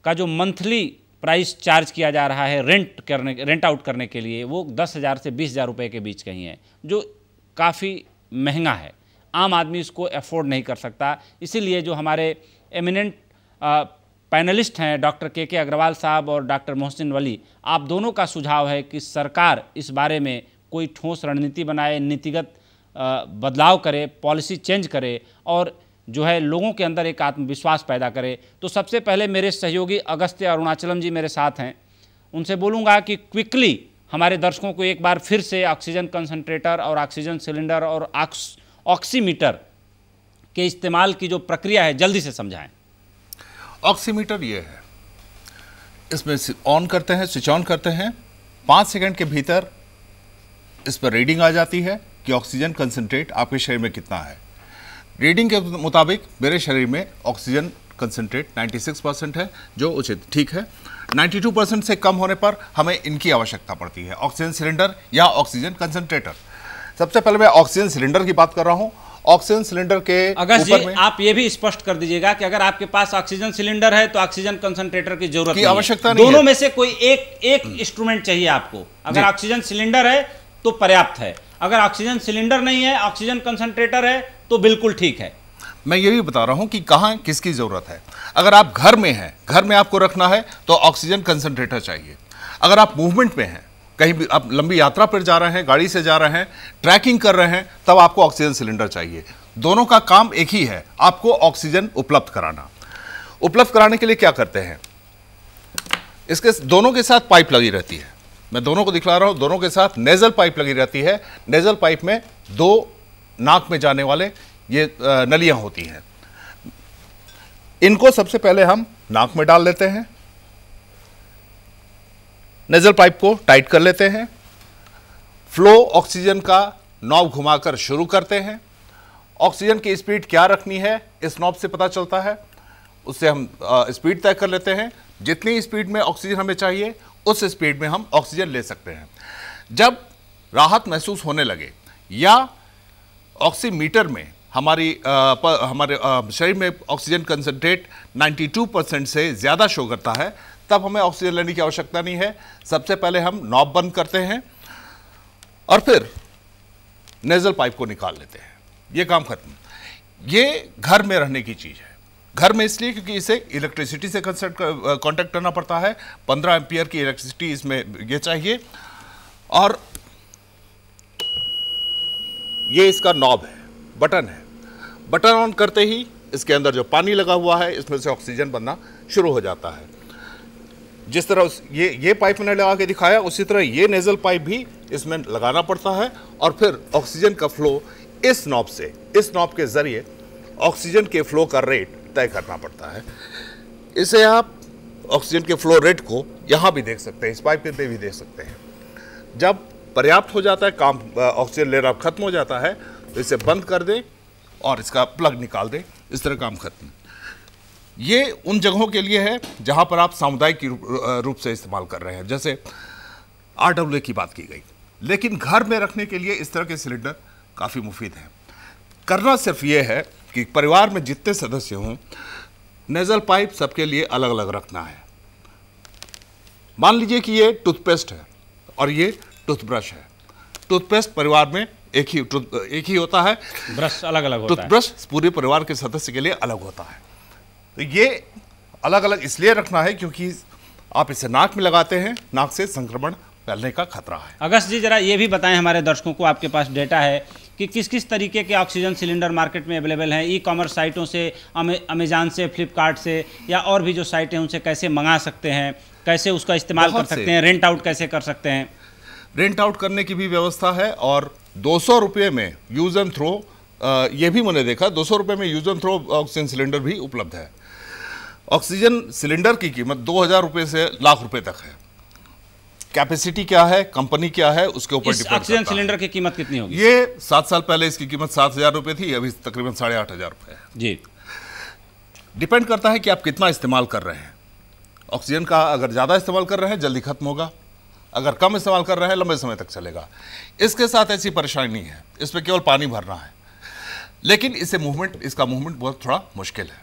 S1: का जो मंथली प्राइस चार्ज किया जा रहा है रेंट आउट करने के लिए, वो 10,000 से 20,000 रुपये के बीच कहीं है, जो काफ़ी महंगा है। आम आदमी इसको अफोर्ड नहीं कर सकता। इसीलिए जो हमारे एमिनेंट पैनलिस्ट हैं डॉक्टर के अग्रवाल साहब और डॉक्टर मोहसिन वली, आप दोनों का सुझाव है कि सरकार इस बारे में कोई ठोस रणनीति बनाए, नीतिगत बदलाव करे, पॉलिसी चेंज करे और जो है लोगों के अंदर एक आत्मविश्वास पैदा करे। तो सबसे पहले मेरे सहयोगी अगस्त्य अरुणाचलम जी मेरे साथ हैं, उनसे बोलूँगा कि क्विकली हमारे दर्शकों को एक बार फिर से ऑक्सीजन कंसंट्रेटर और ऑक्सीजन सिलेंडर और ऑक्सीमीटर के इस्तेमाल की जो प्रक्रिया है जल्दी से समझाएं।
S4: ऑक्सीमीटर ये है, इसमें ऑन करते हैं, स्विच ऑन करते हैं, 5 सेकंड के भीतर इस पर रीडिंग आ जाती है कि ऑक्सीजन कंसंट्रेट आपके शरीर में कितना है। रीडिंग के मुताबिक मेरे शरीर में ऑक्सीजन कंसंट्रेट 96% है, जो उचित ठीक है। 92% से कम होने पर हमें इनकी आवश्यकता पड़ती है, ऑक्सीजन सिलेंडर या ऑक्सीजन कंसंट्रेटर। सबसे पहले मैं ऑक्सीजन सिलेंडर की बात कर रहा हूं। ऑक्सीजन सिलेंडर के
S1: अगस्त जी, आप ये भी स्पष्ट कर दीजिएगा कि अगर आपके पास ऑक्सीजन सिलेंडर है तो ऑक्सीजन कंसंट्रेटर की जरूरत नहीं, आवश्यकता नहीं, दोनों में से कोई एक इंस्ट्रूमेंट चाहिए आपको। अगर ऑक्सीजन सिलेंडर है तो पर्याप्त है, अगर ऑक्सीजन सिलेंडर नहीं है, ऑक्सीजन कंसंट्रेटर है तो बिल्कुल ठीक है।
S4: मैं ये भी बता रहा हूं कि कहां किसकी जरूरत है। अगर आप घर में हैं, घर में आपको रखना है तो ऑक्सीजन कंसंट्रेटर चाहिए। अगर आप मूवमेंट में हैं, कहीं भी आप लंबी यात्रा पर जा रहे हैं, गाड़ी से जा रहे हैं, ट्रैकिंग कर रहे हैं, तब आपको ऑक्सीजन सिलेंडर चाहिए। दोनों का काम एक ही है, आपको ऑक्सीजन उपलब्ध कराना। उपलब्ध कराने के लिए क्या करते हैं, इसके दोनों के साथ पाइप लगी रहती है। मैं दोनों को दिखला रहा हूं, दोनों के साथ नेजल पाइप लगी रहती है। नेजल पाइप में 2 नाक में जाने वाले ये नलियां होती हैं। इनको सबसे पहले हम नाक में डाल लेते हैं, नेजल पाइप को टाइट कर लेते हैं, फ्लो ऑक्सीजन का नॉब घुमाकर शुरू करते हैं। ऑक्सीजन की स्पीड क्या रखनी है इस नॉब से पता चलता है, उससे हम स्पीड तय कर लेते हैं। जितनी स्पीड में ऑक्सीजन हमें चाहिए उस स्पीड में हम ऑक्सीजन ले सकते हैं। जब राहत महसूस होने लगे या ऑक्सीमीटर में हमारे शरीर में ऑक्सीजन कंसंट्रेट 92% से ज़्यादा शो करता है, तब हमें ऑक्सीजन लेने की आवश्यकता नहीं है। सबसे पहले हम नॉब बंद करते हैं और फिर नेजल पाइप को निकाल लेते हैं। ये काम खत्म। ये घर में रहने की चीज़ है। घर में इसलिए क्योंकि इसे इलेक्ट्रिसिटी से कांटेक्ट करना पड़ता है। 15 एम्पियर की इलेक्ट्रिसिटी इसमें ये चाहिए। और ये इसका नॉब है, बटन है। बटन ऑन करते ही इसके अंदर जो पानी लगा हुआ है इसमें से ऑक्सीजन बनना शुरू हो जाता है। जिस तरह ये पाइप मैंने लगा के दिखाया, उसी तरह ये नेजल पाइप भी इसमें लगाना पड़ता है और फिर ऑक्सीजन का फ्लो इस नॉब से, इस नॉब के जरिए ऑक्सीजन के फ्लो का रेट तय करना पड़ता है। इसे आप ऑक्सीजन के फ्लो रेट को यहाँ भी देख सकते हैं, इस पाइप पे भी देख सकते हैं। जब पर्याप्त हो जाता है, काम ऑक्सीजन लेना खत्म हो जाता है, तो इसे बंद कर दें और इसका प्लग निकाल दें। इस तरह काम खत्म। ये उन जगहों के लिए है जहाँ पर आप सामुदायिक रूप से इस्तेमाल कर रहे हैं, जैसे RWA की बात की गई। लेकिन घर में रखने के लिए इस तरह के सिलेंडर काफ़ी मुफीद हैं। करना सिर्फ ये है कि परिवार में जितने सदस्य हों, नेजल पाइप सबके लिए अलग अलग रखना है। मान लीजिए कि ये टूथपेस्ट है और ये टूथब्रश है। टूथपेस्ट परिवार में एक ही होता है,
S1: ब्रश अलग अलग होता है।
S4: टूथब्रश पूरे परिवार के सदस्य के लिए अलग होता है। तो ये अलग अलग इसलिए रखना है क्योंकि आप इसे नाक में लगाते हैं, नाक से संक्रमण फैलने का खतरा है।
S1: अगस्त जी, जरा ये भी बताएं हमारे दर्शकों को, आपके पास डेटा है कि किस किस तरीके के ऑक्सीजन सिलेंडर मार्केट में अवेलेबल हैं। ई-कॉमर्स साइटों से, अमेज़न से, फ्लिपकार्ट से या और भी जो साइटें हैं उनसे कैसे मंगा सकते हैं, कैसे उसका इस्तेमाल कर सकते हैं, रेंट आउट कैसे कर सकते हैं?
S4: रेंट आउट करने की भी व्यवस्था है और 200 रुपये में यूज़ एंड थ्रो, ये भी मैंने देखा, 200 रुपये में use and throw oxygen cylinder भी उपलब्ध है। ऑक्सीजन सिलेंडर की कीमत 2000 रुपये से लाख रुपए तक है। कैपेसिटी क्या है, कंपनी क्या है, उसके ऊपर डिपेंड करता है।
S1: ऑक्सीजन सिलेंडर की कीमत कितनी होगी?
S4: ये 7 साल पहले इसकी कीमत 7000 रुपये थी, अभी तकरीबन 8500 रुपये है
S1: जी।
S4: डिपेंड करता है कि आप कितना इस्तेमाल कर रहे हैं। ऑक्सीजन का अगर ज़्यादा इस्तेमाल कर रहे हैं जल्दी खत्म होगा, अगर कम इस्तेमाल कर रहे हैं लंबे समय तक चलेगा। इसके साथ ऐसी परेशानी नहीं है, इस पर केवल पानी भरना है। लेकिन इसका मूवमेंट बहुत थोड़ा मुश्किल है,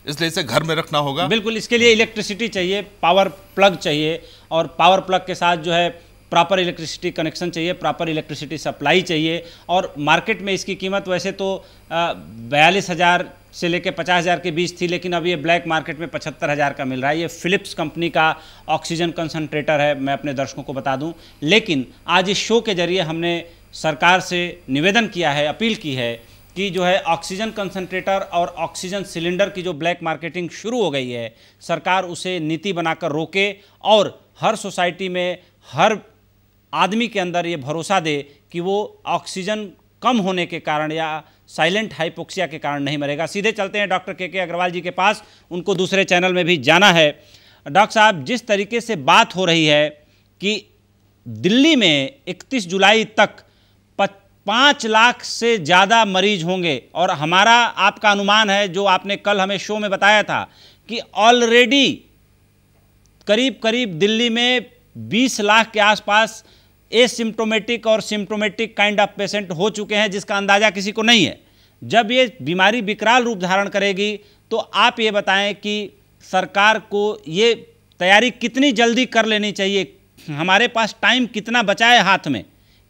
S4: इसलिए इसे घर में रखना होगा।
S1: बिल्कुल, इसके लिए इलेक्ट्रिसिटी चाहिए, पावर प्लग चाहिए और पावर प्लग के साथ जो है प्रॉपर इलेक्ट्रिसिटी कनेक्शन चाहिए, प्रॉपर इलेक्ट्रिसिटी सप्लाई चाहिए। और मार्केट में इसकी कीमत वैसे तो 42,000 से लेकर 50,000 के बीच थी, लेकिन अब ये ब्लैक मार्केट में 75,000 का मिल रहा है। ये फिलिप्स कंपनी का ऑक्सीजन कंसंट्रेटर है, मैं अपने दर्शकों को बता दूं। लेकिन आज इस शो के जरिए हमने सरकार से निवेदन किया है, अपील की है कि जो है ऑक्सीजन कंसंट्रेटर और ऑक्सीजन सिलेंडर की जो ब्लैक मार्केटिंग शुरू हो गई है, सरकार उसे नीति बनाकर रोके और हर सोसाइटी में, हर आदमी के अंदर ये भरोसा दे कि वो ऑक्सीजन कम होने के कारण या साइलेंट हाइपोक्सिया के कारण नहीं मरेगा। सीधे चलते हैं डॉक्टर के अग्रवाल जी के पास, उनको दूसरे चैनल में भी जाना है। डॉक्टर साहब, जिस तरीके से बात हो रही है कि दिल्ली में 31 जुलाई तक 5 लाख से ज़्यादा मरीज होंगे और हमारा आपका अनुमान है, जो आपने कल हमें शो में बताया था, कि ऑलरेडी करीब करीब दिल्ली में 20 लाख के आसपास एसिम्प्टोमेटिक और सिम्प्टोमेटिक काइंड ऑफ पेशेंट हो चुके हैं, जिसका अंदाज़ा किसी को नहीं है। जब ये बीमारी विकराल रूप धारण करेगी तो आप ये बताएं कि सरकार को ये तैयारी कितनी जल्दी कर लेनी चाहिए, हमारे पास टाइम कितना बचा है हाथ में,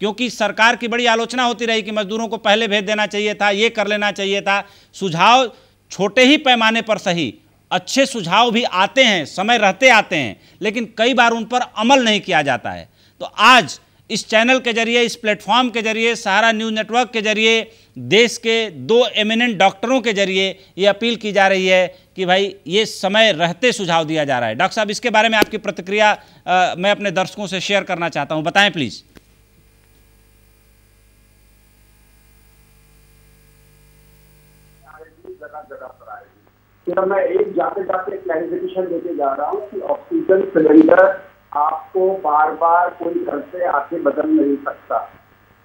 S1: क्योंकि सरकार की बड़ी आलोचना होती रही कि मजदूरों को पहले भेज देना चाहिए था, ये कर लेना चाहिए था। सुझाव छोटे ही पैमाने पर सही, अच्छे सुझाव भी आते हैं, समय रहते आते हैं, लेकिन कई बार उन पर अमल नहीं किया जाता है। तो आज इस चैनल के जरिए, इस प्लेटफॉर्म के जरिए, सहारा न्यूज़ नेटवर्क के जरिए, देश के 2 एमिनेंट डॉक्टरों के जरिए ये अपील की जा रही है कि भाई ये समय रहते सुझाव दिया जा रहा है। डॉक्टर साहब, इसके बारे में आपकी प्रतिक्रिया मैं अपने दर्शकों से शेयर करना चाहता हूं, बताएं प्लीज।
S8: मैं एक जाते जाते क्लैरिफिकेशन देके जा रहा हूँ कि ऑक्सीजन सिलेंडर आपको बार बार कोई घर से आके बदल नहीं सकता।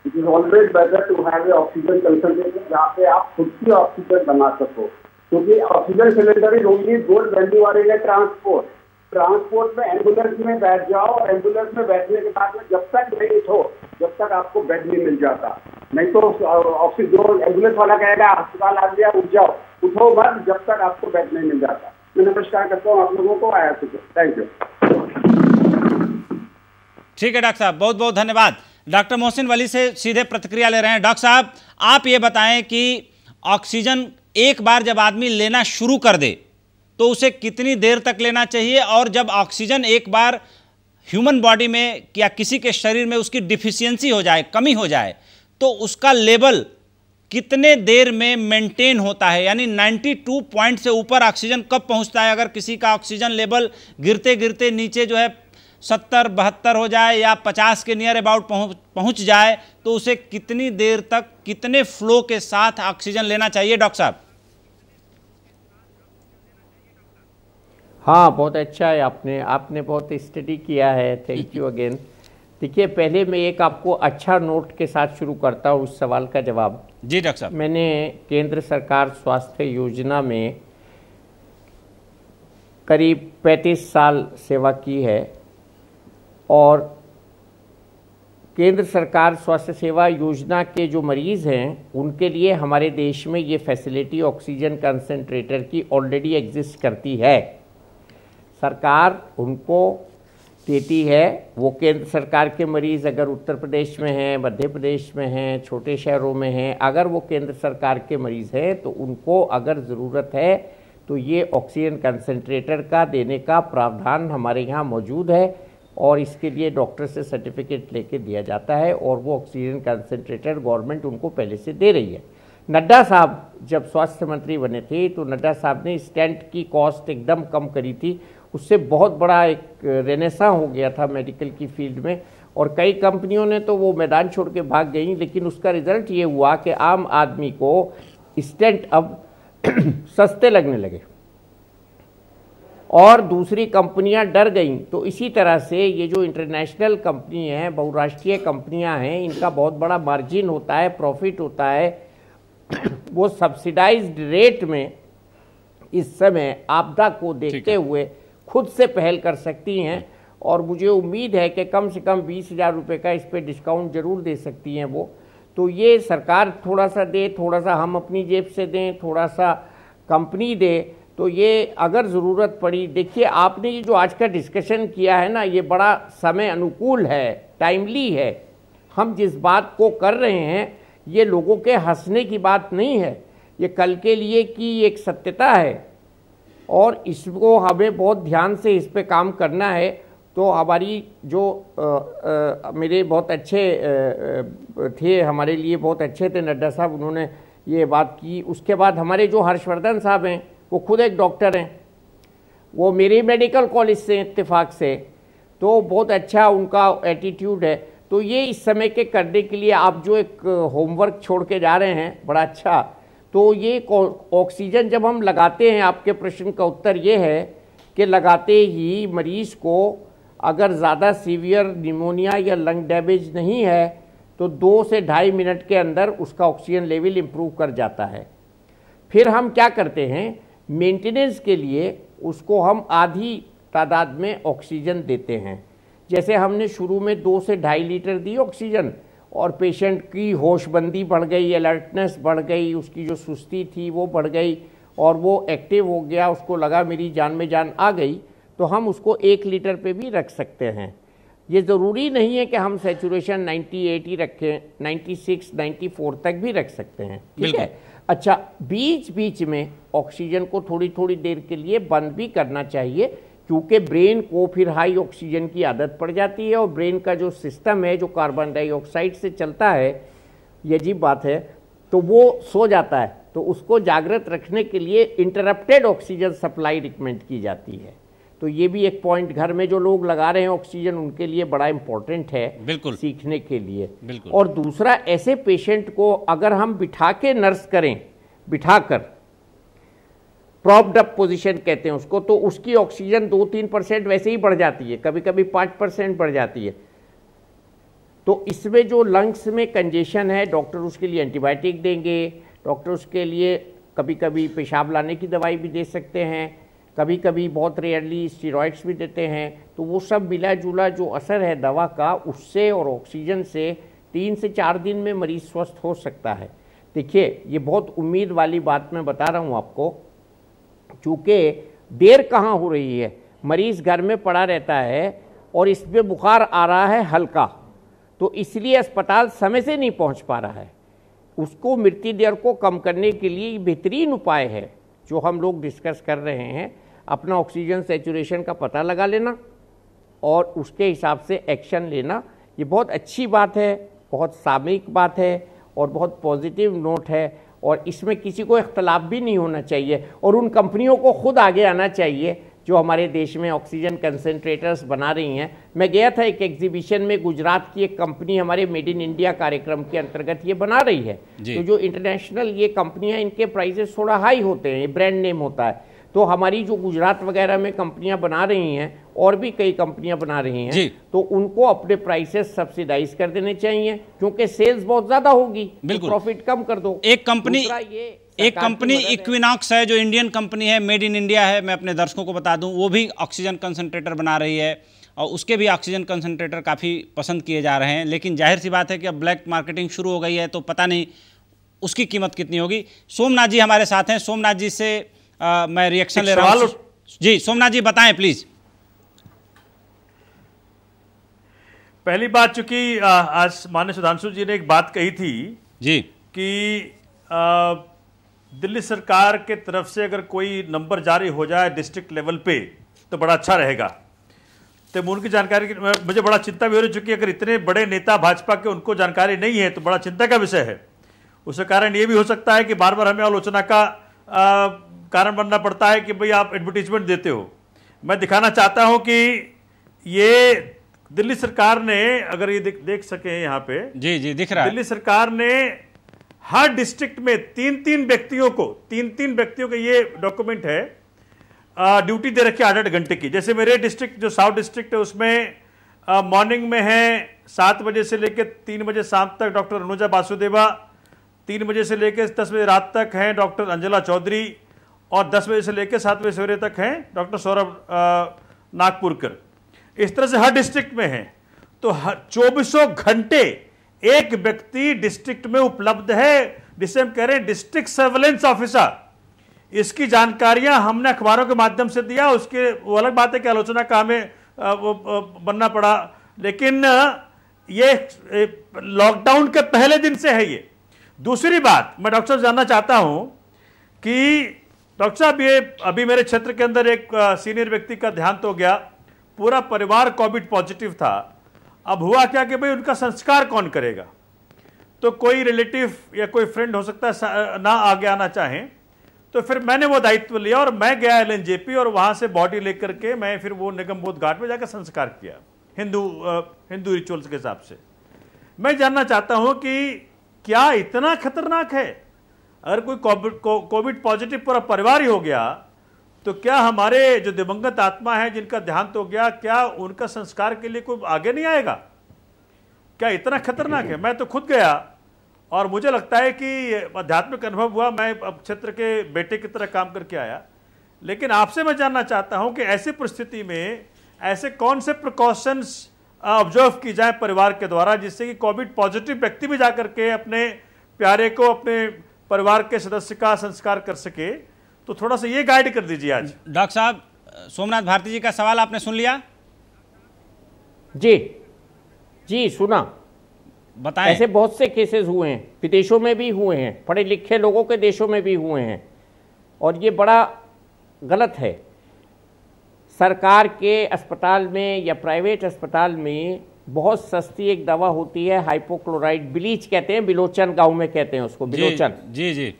S8: It is always better to have a oxygen concentrator जहाँ पे आप खुद की ऑक्सीजन बना सको, क्योंकि oxygen cylinder is only good when you are in a transport में एम्बुलेंस में बैठ जाओ और एम्बुलेंस में बैठने के बाद में जब तक नहीं उठो जब तक आपको बेड नहीं मिल जाता। नहीं तो ऑक्सीजन जो एम्बुलेंस वाला कहेगा अस्पताल आ गया उठ जाओ, उठो मत जब तक आपको बेड नहीं मिल जाता। मैं नमस्कार करता हूँ आप लोगों को, आया थैंक यू।
S1: ठीक है डॉक्टर साहब, बहुत बहुत धन्यवाद। डॉक्टर मोहसिन वली से सीधे प्रतिक्रिया ले रहे हैं। डॉक्टर साहब, आप ये बताएं कि ऑक्सीजन एक बार जब आदमी लेना शुरू कर दे तो उसे कितनी देर तक लेना चाहिए, और जब ऑक्सीजन एक बार ह्यूमन बॉडी में या किसी के शरीर में उसकी डिफिशियंसी हो जाए, कमी हो जाए, तो उसका लेवल कितने देर में मेंटेन होता है, यानी 92 पॉइंट से ऊपर ऑक्सीजन कब पहुंचता है? अगर किसी का ऑक्सीजन लेवल गिरते गिरते नीचे जो है 70-72 हो जाए या 50 के नियर अबाउट पहुंच जाए, तो उसे कितनी देर तक कितने फ्लो के साथ ऑक्सीजन लेना चाहिए डॉक्टर साहब?
S5: हाँ, बहुत अच्छा है, आपने बहुत स्टडी किया है, थैंक यू अगेन। देखिए, पहले मैं एक आपको अच्छा नोट के साथ शुरू करता हूँ उस सवाल का जवाब।
S1: जी डॉक्टर साहब।
S5: मैंने केंद्र सरकार स्वास्थ्य योजना में करीब 35 साल सेवा की है, और केंद्र सरकार स्वास्थ्य सेवा योजना के जो मरीज़ हैं उनके लिए हमारे देश में ये फैसिलिटी ऑक्सीजन कंसंट्रेटर की ऑलरेडी एग्जिस्ट करती है। सरकार उनको देती है। वो केंद्र सरकार के मरीज़ अगर उत्तर प्रदेश में हैं, मध्य प्रदेश में हैं, छोटे शहरों में हैं, अगर वो केंद्र सरकार के मरीज़ हैं तो उनको अगर ज़रूरत है तो ये ऑक्सीजन कंसंट्रेटर का देने का प्रावधान हमारे यहाँ मौजूद है, और इसके लिए डॉक्टर से सर्टिफिकेट लेके दिया जाता है, और वो ऑक्सीजन कंसंट्रेटर गवर्नमेंट उनको पहले से दे रही है। नड्डा साहब जब स्वास्थ्य मंत्री बने थे तो नड्डा साहब ने स्टेंट की कॉस्ट एकदम कम करी थी, उससे बहुत बड़ा एक रेनेसां हो गया था मेडिकल की फील्ड में, और कई कंपनियों ने तो वो मैदान छोड़ के भाग गई, लेकिन उसका रिजल्ट ये हुआ कि आम आदमी को स्टेंट अब सस्ते लगने लगे और दूसरी कंपनियां डर गईं। तो इसी तरह से ये जो इंटरनेशनल कंपनी हैं, बहुराष्ट्रीय कंपनियां हैं, इनका बहुत बड़ा मार्जिन होता है, प्रॉफिट होता है। वो सब्सिडाइज्ड रेट में इस समय आपदा को देखते हुए खुद से पहल कर सकती हैं, और मुझे उम्मीद है कि कम से कम 20,000 रुपये का इस पर डिस्काउंट ज़रूर दे सकती हैं वो। तो ये सरकार थोड़ा सा दे, थोड़ा सा हम अपनी जेब से दें, थोड़ा सा कंपनी दे, तो ये अगर ज़रूरत पड़ी। देखिए, आपने ये जो आज का डिस्कशन किया है ना, ये बड़ा समय अनुकूल है, टाइमली है। हम जिस बात को कर रहे हैं ये लोगों के हंसने की बात नहीं है, ये कल के लिए की एक सत्यता है, और इसको हमें बहुत ध्यान से इस पे काम करना है। तो हमारी जो मेरे बहुत अच्छे थे, हमारे लिए बहुत अच्छे थे नड्डा साहब, उन्होंने ये बात की। उसके बाद हमारे जो हर्षवर्धन साहब हैं, वो खुद एक डॉक्टर हैं, वो मेरे मेडिकल कॉलेज से इत्तेफाक से, तो बहुत अच्छा उनका एटीट्यूड है। तो ये इस समय के करने के लिए आप जो एक होमवर्क छोड़ के जा रहे हैं, बड़ा अच्छा। तो ये ऑक्सीजन जब हम लगाते हैं, आपके प्रश्न का उत्तर ये है कि लगाते ही मरीज़ को अगर ज़्यादा सीवियर निमोनिया या लंग डैमेज नहीं है तो 2 से 2.5 मिनट के अंदर उसका ऑक्सीजन लेवल इम्प्रूव कर जाता है। फिर हम क्या करते हैं, मेंटेनेंस के लिए उसको हम आधी तादाद में ऑक्सीजन देते हैं। जैसे हमने शुरू में 2 से 2.5 लीटर दी ऑक्सीजन, और पेशेंट की होशबंदी बढ़ गई, अलर्टनेस बढ़ गई, उसकी जो सुस्ती थी वो बढ़ गई, और वो एक्टिव हो गया, उसको लगा मेरी जान में जान आ गई, तो हम उसको 1 लीटर पे भी रख सकते हैं। ये ज़रूरी नहीं है कि हम सैचुरेशन 98 ही रखें, 96, 94 तक भी रख सकते हैं, ठीक है। अच्छा, बीच बीच में ऑक्सीजन को थोड़ी थोड़ी देर के लिए बंद भी करना चाहिए, क्योंकि ब्रेन को फिर हाई ऑक्सीजन की आदत पड़ जाती है और ब्रेन का जो सिस्टम है जो कार्बन डाइऑक्साइड से चलता है, ये अजीब बात है, तो वो सो जाता है। तो उसको जागृत रखने के लिए इंटरप्टेड ऑक्सीजन सप्लाई रिकमेंड की जाती है। तो ये भी एक पॉइंट घर में जो लोग लगा रहे हैं ऑक्सीजन, उनके लिए बड़ा इंपॉर्टेंट है, बिल्कुल, सीखने के लिए। बिल्कुल। और दूसरा, ऐसे पेशेंट को अगर हम बिठा के नर्स करें, बिठाकर प्रॉप्ड अप पोजीशन कहते हैं उसको, तो उसकी ऑक्सीजन 2-3% वैसे ही बढ़ जाती है, कभी कभी 5% बढ़ जाती है। तो इसमें जो लंग्स में कंजेशन है, डॉक्टर उसके लिए एंटीबायोटिक देंगे, डॉक्टर उसके लिए कभी कभी पेशाब लाने की दवाई भी दे सकते हैं, कभी कभी बहुत रेयरली स्टीरॉइड्स भी देते हैं। तो वो सब मिला जुला जो असर है दवा का, उससे और ऑक्सीजन से 3 से 4 दिन में मरीज स्वस्थ हो सकता है। देखिए, ये बहुत उम्मीद वाली बात मैं बता रहा हूँ आपको, चूँकि देर कहाँ हो रही है, मरीज़ घर में पड़ा रहता है और इसमें बुखार आ रहा है हल्का, तो इसलिए अस्पताल समय से नहीं पहुँच पा रहा है। उसको मृत्यु दर को कम करने के लिए बेहतरीन उपाय है जो हम लोग डिस्कस कर रहे हैं, अपना ऑक्सीजन सैचुरेशन का पता लगा लेना और उसके हिसाब से एक्शन लेना। ये बहुत अच्छी बात है, बहुत सामयिक बात है और बहुत पॉजिटिव नोट है, और इसमें किसी को इख्तलाफ भी नहीं होना चाहिए। और उन कंपनियों को खुद आगे आना चाहिए जो हमारे देश में ऑक्सीजन कंसंट्रेटर्स बना रही हैं। मैं गया था एक एग्जीबिशन में, गुजरात की एक कंपनी हमारे मेड इन इंडिया कार्यक्रम के अंतर्गत ये बना रही है। तो जो इंटरनेशनल ये कंपनियां, इनके प्राइसेस थोड़ा हाई होते हैं, ये ब्रांड नेम होता है। तो हमारी जो गुजरात वगैरह में कंपनियां बना रही हैं और भी कई कंपनियां बना रही हैं, तो उनको अपने प्राइसेस सब्सिडाइज कर देने चाहिए, क्योंकि सेल्स बहुत ज्यादा होगी, बिल्कुल, तो प्रॉफिट कम कर दो।
S1: एक कंपनी इक्विनॉक्स है जो इंडियन कंपनी है, मेड इन इंडिया है, मैं अपने दर्शकों को बता दूं, वो भी ऑक्सीजन कंसंट्रेटर बना रही है और उसके भी ऑक्सीजन कंसंट्रेटर काफ़ी पसंद किए जा रहे हैं। लेकिन जाहिर सी बात है कि अब ब्लैक मार्केटिंग शुरू हो गई है, तो पता नहीं उसकी कीमत कितनी होगी। सोमनाथ जी हमारे साथ हैं, सोमनाथ जी से मैं रिएक्शन ले रहा हूं। जी सोमनाथ जी बताएं प्लीज।
S7: पहली बात, चूंकि आज माननीय सुधांशु जी ने एक बात कही थी
S1: जी कि
S7: दिल्ली सरकार के तरफ से अगर कोई नंबर जारी हो जाए डिस्ट्रिक्ट लेवल पे तो बड़ा अच्छा रहेगा। तो उनकी जानकारी मुझे बड़ा चिंता भी हो रही, चूंकि अगर इतने बड़े नेता भाजपा के उनको जानकारी नहीं है तो बड़ा चिंता का विषय है। उसका कारण ये भी हो सकता है कि बार बार हमें आलोचना का कारण बनना पड़ता है कि भाई आप एडवर्टीजमेंट देते हो। मैं दिखाना चाहता हूं कि ये दिल्ली सरकार ने, अगर ये देख सके यहाँ पे,
S1: जी दिख रहा है,
S7: दिल्ली सरकार ने हर डिस्ट्रिक्ट में 3-3 व्यक्तियों को ये डॉक्यूमेंट है, ड्यूटी दे रखी 8-8 घंटे की। जैसे मेरे डिस्ट्रिक्ट जो साउथ डिस्ट्रिक्ट है उसमें मॉर्निंग में है 7 बजे से लेकर 3 बजे शाम तक डॉक्टर अनुजा वासुदेवा, 3 बजे से लेकर 10 बजे रात तक हैं डॉक्टर अंजला चौधरी, और 10 बजे से लेकर 7 बजे सवेरे तक हैं डॉक्टर सौरभ नागपुरकर। इस तरह से हर डिस्ट्रिक्ट में है। तो 24 घंटे एक व्यक्ति डिस्ट्रिक्ट में उपलब्ध है, जिसे हम कह रहे हैं डिस्ट्रिक्ट सर्वेलेंस ऑफिसर। इसकी जानकारियां हमने अखबारों के माध्यम से दिया, उसके वो अलग बात है कि आलोचना का हमें बनना पड़ा, लेकिन ये लॉकडाउन के पहले दिन से है ये। दूसरी बात मैं डॉक्टर साहब जानना चाहता हूं कि डॉक्टर साहब, ये अभी मेरे क्षेत्र के अंदर एक सीनियर व्यक्ति का देहांत हो गया, पूरा परिवार कोविड पॉजिटिव था। अब हुआ क्या कि भाई उनका संस्कार कौन करेगा? तो कोई रिलेटिव या कोई फ्रेंड हो सकता है ना आगे आना चाहें, तो फिर मैंने वो दायित्व लिया और मैं गया LNJP और वहां से बॉडी लेकर के मैं फिर वो निगम बोध घाट में जाकर संस्कार किया हिंदू रिचुअल्स के हिसाब से। मैं जानना चाहता हूं कि क्या इतना खतरनाक है? अगर कोई कोविड पॉजिटिव पूरा परिवार ही हो गया तो क्या हमारे जो दिवंगत आत्मा है जिनका देहांत हो गया, क्या उनका संस्कार के लिए कोई आगे नहीं आएगा? क्या इतना खतरनाक है? मैं तो खुद गया और मुझे लगता है कि आध्यात्मिक अनुभव हुआ। मैं अब क्षेत्र के बेटे की तरह काम करके आया, लेकिन आपसे मैं जानना चाहता हूं कि ऐसी परिस्थिति में ऐसे कौन से प्रिकॉशंस ऑब्जर्व की जाए परिवार के द्वारा, जिससे कि कोविड पॉजिटिव व्यक्ति भी जाकर के अपने प्यारे को, अपने परिवार के सदस्य का संस्कार कर सके। तो थोड़ा सा ये गाइड कर दीजिए आज।
S1: डॉक्टर साहब, सोमनाथ भारती जी का सवाल आपने सुन लिया?
S5: जी जी सुना,
S1: बताएं।
S5: ऐसे बहुत से केसेस हुए हैं, विदेशों में भी हुए हैं, पढ़े लिखे लोगों के देशों में भी हुए हैं, और ये बड़ा गलत है। सरकार के अस्पताल में या प्राइवेट अस्पताल में बहुत सस्ती एक दवा होती है हाइपोक्लोराइड, ब्लीच कहते हैं, बिलोचन गांव में कहते हैं उसको, बिलोचन।
S1: जी जी,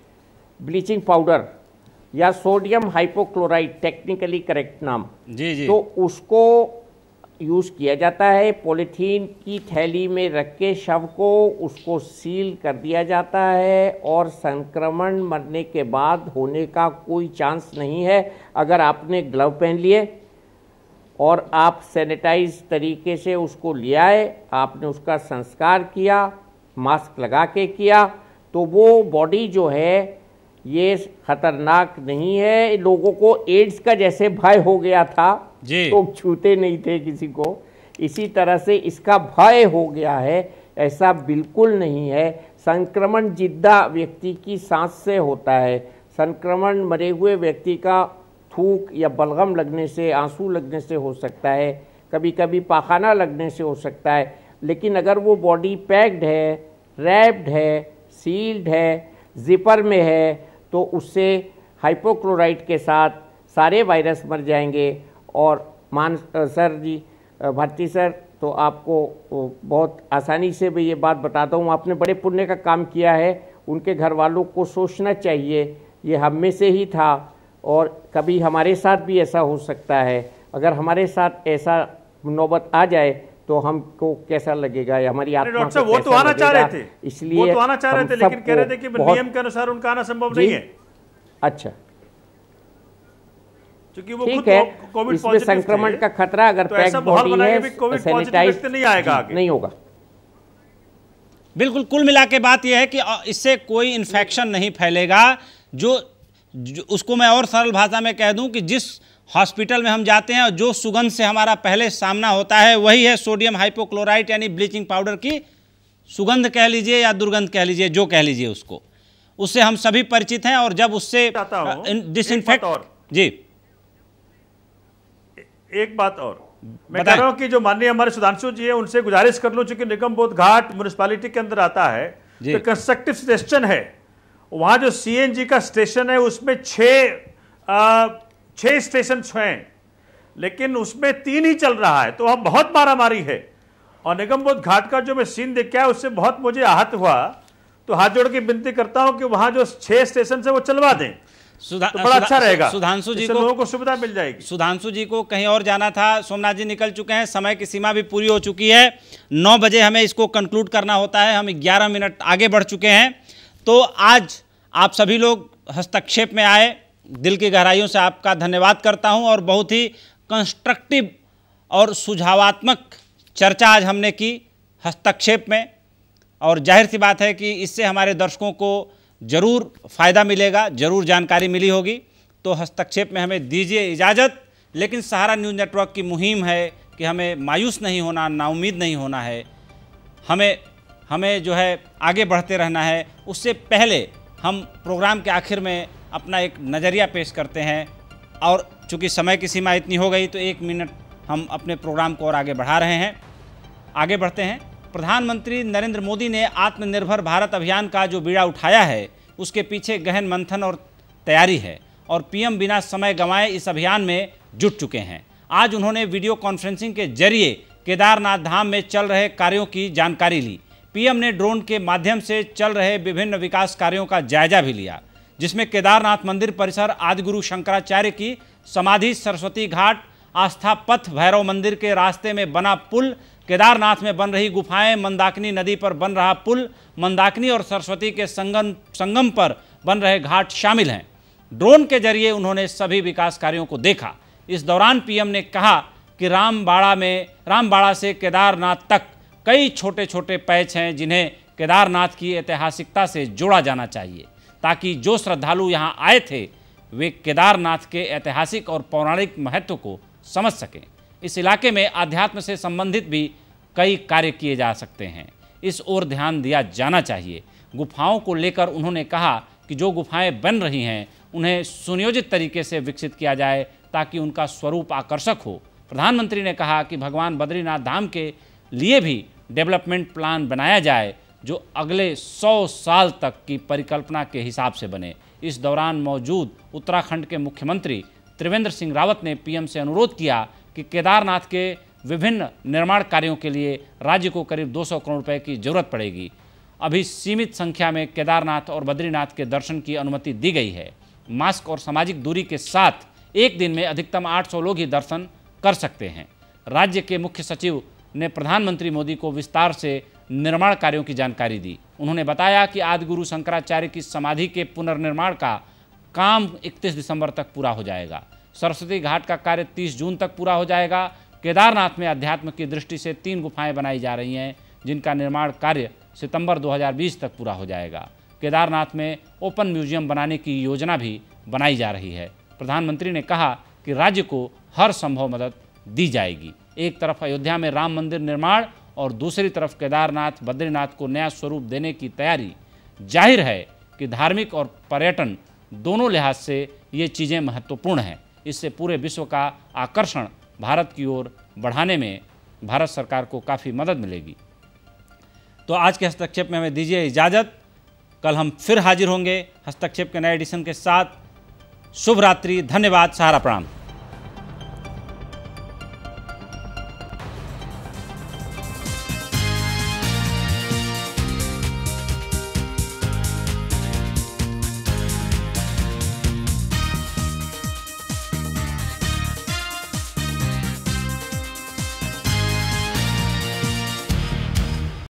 S5: ब्लीचिंग पाउडर या सोडियम हाइपोक्लोराइड, टेक्निकली करेक्ट नाम।
S1: जी जी,
S5: तो उसको यूज़ किया जाता है, पॉलीथीन की थैली में रख के शव को उसको सील कर दिया जाता है, और संक्रमण मरने के बाद होने का कोई चांस नहीं है अगर आपने ग्लव पहन लिए और आप सैनिटाइज तरीके से उसको ले आए, आपने उसका संस्कार किया, मास्क लगा के किया, तो वो बॉडी जो है ये खतरनाक नहीं है। लोगों को एड्स का जैसे भय हो गया था, लोग छूते नहीं थे किसी को, इसी तरह से इसका भय हो गया है, ऐसा बिल्कुल नहीं है। संक्रमण जिद्दा व्यक्ति की सांस से होता है, संक्रमण मरे हुए व्यक्ति का थूक या बलगम लगने से, आंसू लगने से हो सकता है, कभी कभी पाखाना लगने से हो सकता है, लेकिन अगर वो बॉडी पैक्ड है, रैप्ड है, सील्ड है, जिपर में है, तो उससे हाइपोक्लोराइड के साथ सारे वायरस मर जाएंगे। और सर जी, भारती सर, तो आपको बहुत आसानी से मैं ये बात बताता हूँ, आपने बड़े पुण्य का काम किया है। उनके घर वालों को सोचना चाहिए, ये हम में से ही था और कभी हमारे साथ भी ऐसा हो सकता है। अगर हमारे साथ ऐसा नौबत आ जाए तो हमको कैसा लगेगा, हमारी आत्मा को
S7: वो तो आना चाह रहे थे,
S5: इसलिए
S7: वो तो आना चाह रहे थे, लेकिन कह रहे थे कि नियम के अनुसार उनका आना संभव नहीं है।
S5: अच्छा,
S7: क्योंकि वो
S5: ठीक है, इसमें संक्रमण का खतरा अगर पैक बॉडी है, सैनिटाइज
S7: नहीं आएगा,
S5: नहीं होगा।
S1: बिल्कुल, कुल मिला के बात यह है कि इससे कोई इन्फेक्शन नहीं फैलेगा। जो उसको मैं और सरल भाषा में कह दूं कि जिस हॉस्पिटल में हम जाते हैं और जो सुगंध से हमारा पहले सामना होता है वही है सोडियम हाइपोक्लोराइट यानी ब्लीचिंग पाउडर की सुगंध कह लीजिए या दुर्गंध कह लीजिए, जो कह लीजिए उसको, उससे हम सभी परिचित हैं। और जब उससे डिसइंफेक्ट, जी
S7: एक बात और मैं कह रहा हूं कि जो माननीय हमारे सुधांशु जी है उनसे गुजारिश कर लूं, चूंकि निगम बोध घाट म्युनिसिपैलिटी के अंदर आता है, तो कंस्ट्रक्टिव स्टेशन है, वहां जो सीएनजी का स्टेशन है उसमें 6 स्टेशन हैं, लेकिन उसमें 3 ही चल रहा है, तो वहां बहुत मारामारी है। और निगम बोध घाट का जो मैं सीन देख के आया उससे बहुत मुझे आहत हुआ, तो हाथ जोड़ के विनती करता हूं कि वहां जो 6 स्टेशन है वो चलवा दें, तो बड़ा अच्छा रहेगा,
S1: सुधांशु जी को
S7: लोगों को सुविधा मिल जाएगी।
S1: सुधांशु जी को कहीं और जाना था, सोमनाथ जी निकल चुके हैं, समय की सीमा भी पूरी हो चुकी है, 9 बजे हमें इसको कंक्लूड करना होता है, हम 11 मिनट आगे बढ़ चुके हैं। तो आज आप सभी लोग हस्तक्षेप में आए, दिल की गहराइयों से आपका धन्यवाद करता हूं, और बहुत ही कंस्ट्रक्टिव और सुझावात्मक चर्चा आज हमने की हस्तक्षेप में, और जाहिर सी बात है कि इससे हमारे दर्शकों को जरूर फ़ायदा मिलेगा, जरूर जानकारी मिली होगी। तो हस्तक्षेप में हमें दीजिए इजाज़त, लेकिन सहारा न्यूज़ नेटवर्क की मुहिम है कि हमें मायूस नहीं होना, नाउम्मीद नहीं होना है, हमें जो है आगे बढ़ते रहना है। उससे पहले हम प्रोग्राम के आखिर में अपना एक नज़रिया पेश करते हैं, और चूँकि समय की सीमा इतनी हो गई तो 1 मिनट हम अपने प्रोग्राम को और आगे बढ़ा रहे हैं। आगे बढ़ते हैं। प्रधानमंत्री नरेंद्र मोदी ने आत्मनिर्भर भारत अभियान का जो बीड़ा उठाया है उसके पीछे गहन मंथन और तैयारी है, और पीएम बिना समय गंवाए इस अभियान में जुट चुके हैं। आज उन्होंने वीडियो कॉन्फ्रेंसिंग के जरिए केदारनाथ धाम में चल रहे कार्यों की जानकारी ली। पीएम ने ड्रोन के माध्यम से चल रहे विभिन्न विकास कार्यों का जायजा भी लिया, जिसमें केदारनाथ मंदिर परिसर, आदिगुरु शंकराचार्य की समाधि, सरस्वती घाट, आस्था पथ, भैरव मंदिर के रास्ते में बना पुल, केदारनाथ में बन रही गुफाएं, मंदाकिनी नदी पर बन रहा पुल, मंदाकिनी और सरस्वती के संगम पर बन रहे घाट शामिल हैं। ड्रोन के जरिए उन्होंने सभी विकास कार्यों को देखा। इस दौरान पीएम ने कहा कि रामबाड़ा से केदारनाथ तक कई छोटे छोटे पैच हैं जिन्हें केदारनाथ की ऐतिहासिकता से जोड़ा जाना चाहिए, ताकि जो श्रद्धालु यहाँ आए थे वे केदारनाथ के ऐतिहासिक और पौराणिक महत्व को समझ सकें। इस इलाके में आध्यात्म से संबंधित भी कई कार्य किए जा सकते हैं, इस ओर ध्यान दिया जाना चाहिए। गुफाओं को लेकर उन्होंने कहा कि जो गुफाएं बन रही हैं उन्हें सुनियोजित तरीके से विकसित किया जाए ताकि उनका स्वरूप आकर्षक हो। प्रधानमंत्री ने कहा कि भगवान बद्रीनाथ धाम के लिए भी डेवलपमेंट प्लान बनाया जाए जो अगले 100 साल तक की परिकल्पना के हिसाब से बने। इस दौरान मौजूद उत्तराखंड के मुख्यमंत्री त्रिवेंद्र सिंह रावत ने पीएम से अनुरोध किया कि केदारनाथ के विभिन्न निर्माण कार्यों के लिए राज्य को करीब 200 करोड़ रुपए की जरूरत पड़ेगी। अभी सीमित संख्या में केदारनाथ और बद्रीनाथ के दर्शन की अनुमति दी गई है। मास्क और सामाजिक दूरी के साथ एक दिन में अधिकतम 800 लोग ही दर्शन कर सकते हैं। राज्य के मुख्य सचिव ने प्रधानमंत्री मोदी को विस्तार से निर्माण कार्यों की जानकारी दी। उन्होंने बताया कि आदिगुरु शंकराचार्य की समाधि के पुनर्निर्माण का काम 31 दिसंबर तक पूरा हो जाएगा। सरस्वती घाट का कार्य 30 जून तक पूरा हो जाएगा। केदारनाथ में अध्यात्म की दृष्टि से 3 गुफाएं बनाई जा रही हैं, जिनका निर्माण कार्य सितंबर 2020 तक पूरा हो जाएगा। केदारनाथ में ओपन म्यूजियम बनाने की योजना भी बनाई जा रही है। प्रधानमंत्री ने कहा कि राज्य को हर संभव मदद दी जाएगी। एक तरफ अयोध्या में राम मंदिर निर्माण और दूसरी तरफ केदारनाथ बद्रीनाथ को नया स्वरूप देने की तैयारी। जाहिर है कि धार्मिक और पर्यटन दोनों लिहाज से ये चीज़ें महत्वपूर्ण हैं। इससे पूरे विश्व का आकर्षण भारत की ओर बढ़ाने में भारत सरकार को काफ़ी मदद मिलेगी। तो आज के हस्तक्षेप में हमें दीजिए इजाज़त। कल हम फिर हाजिर होंगे हस्तक्षेप के नए एडिशन के साथ। शुभ रात्रि, धन्यवाद, सहारा प्रणाम।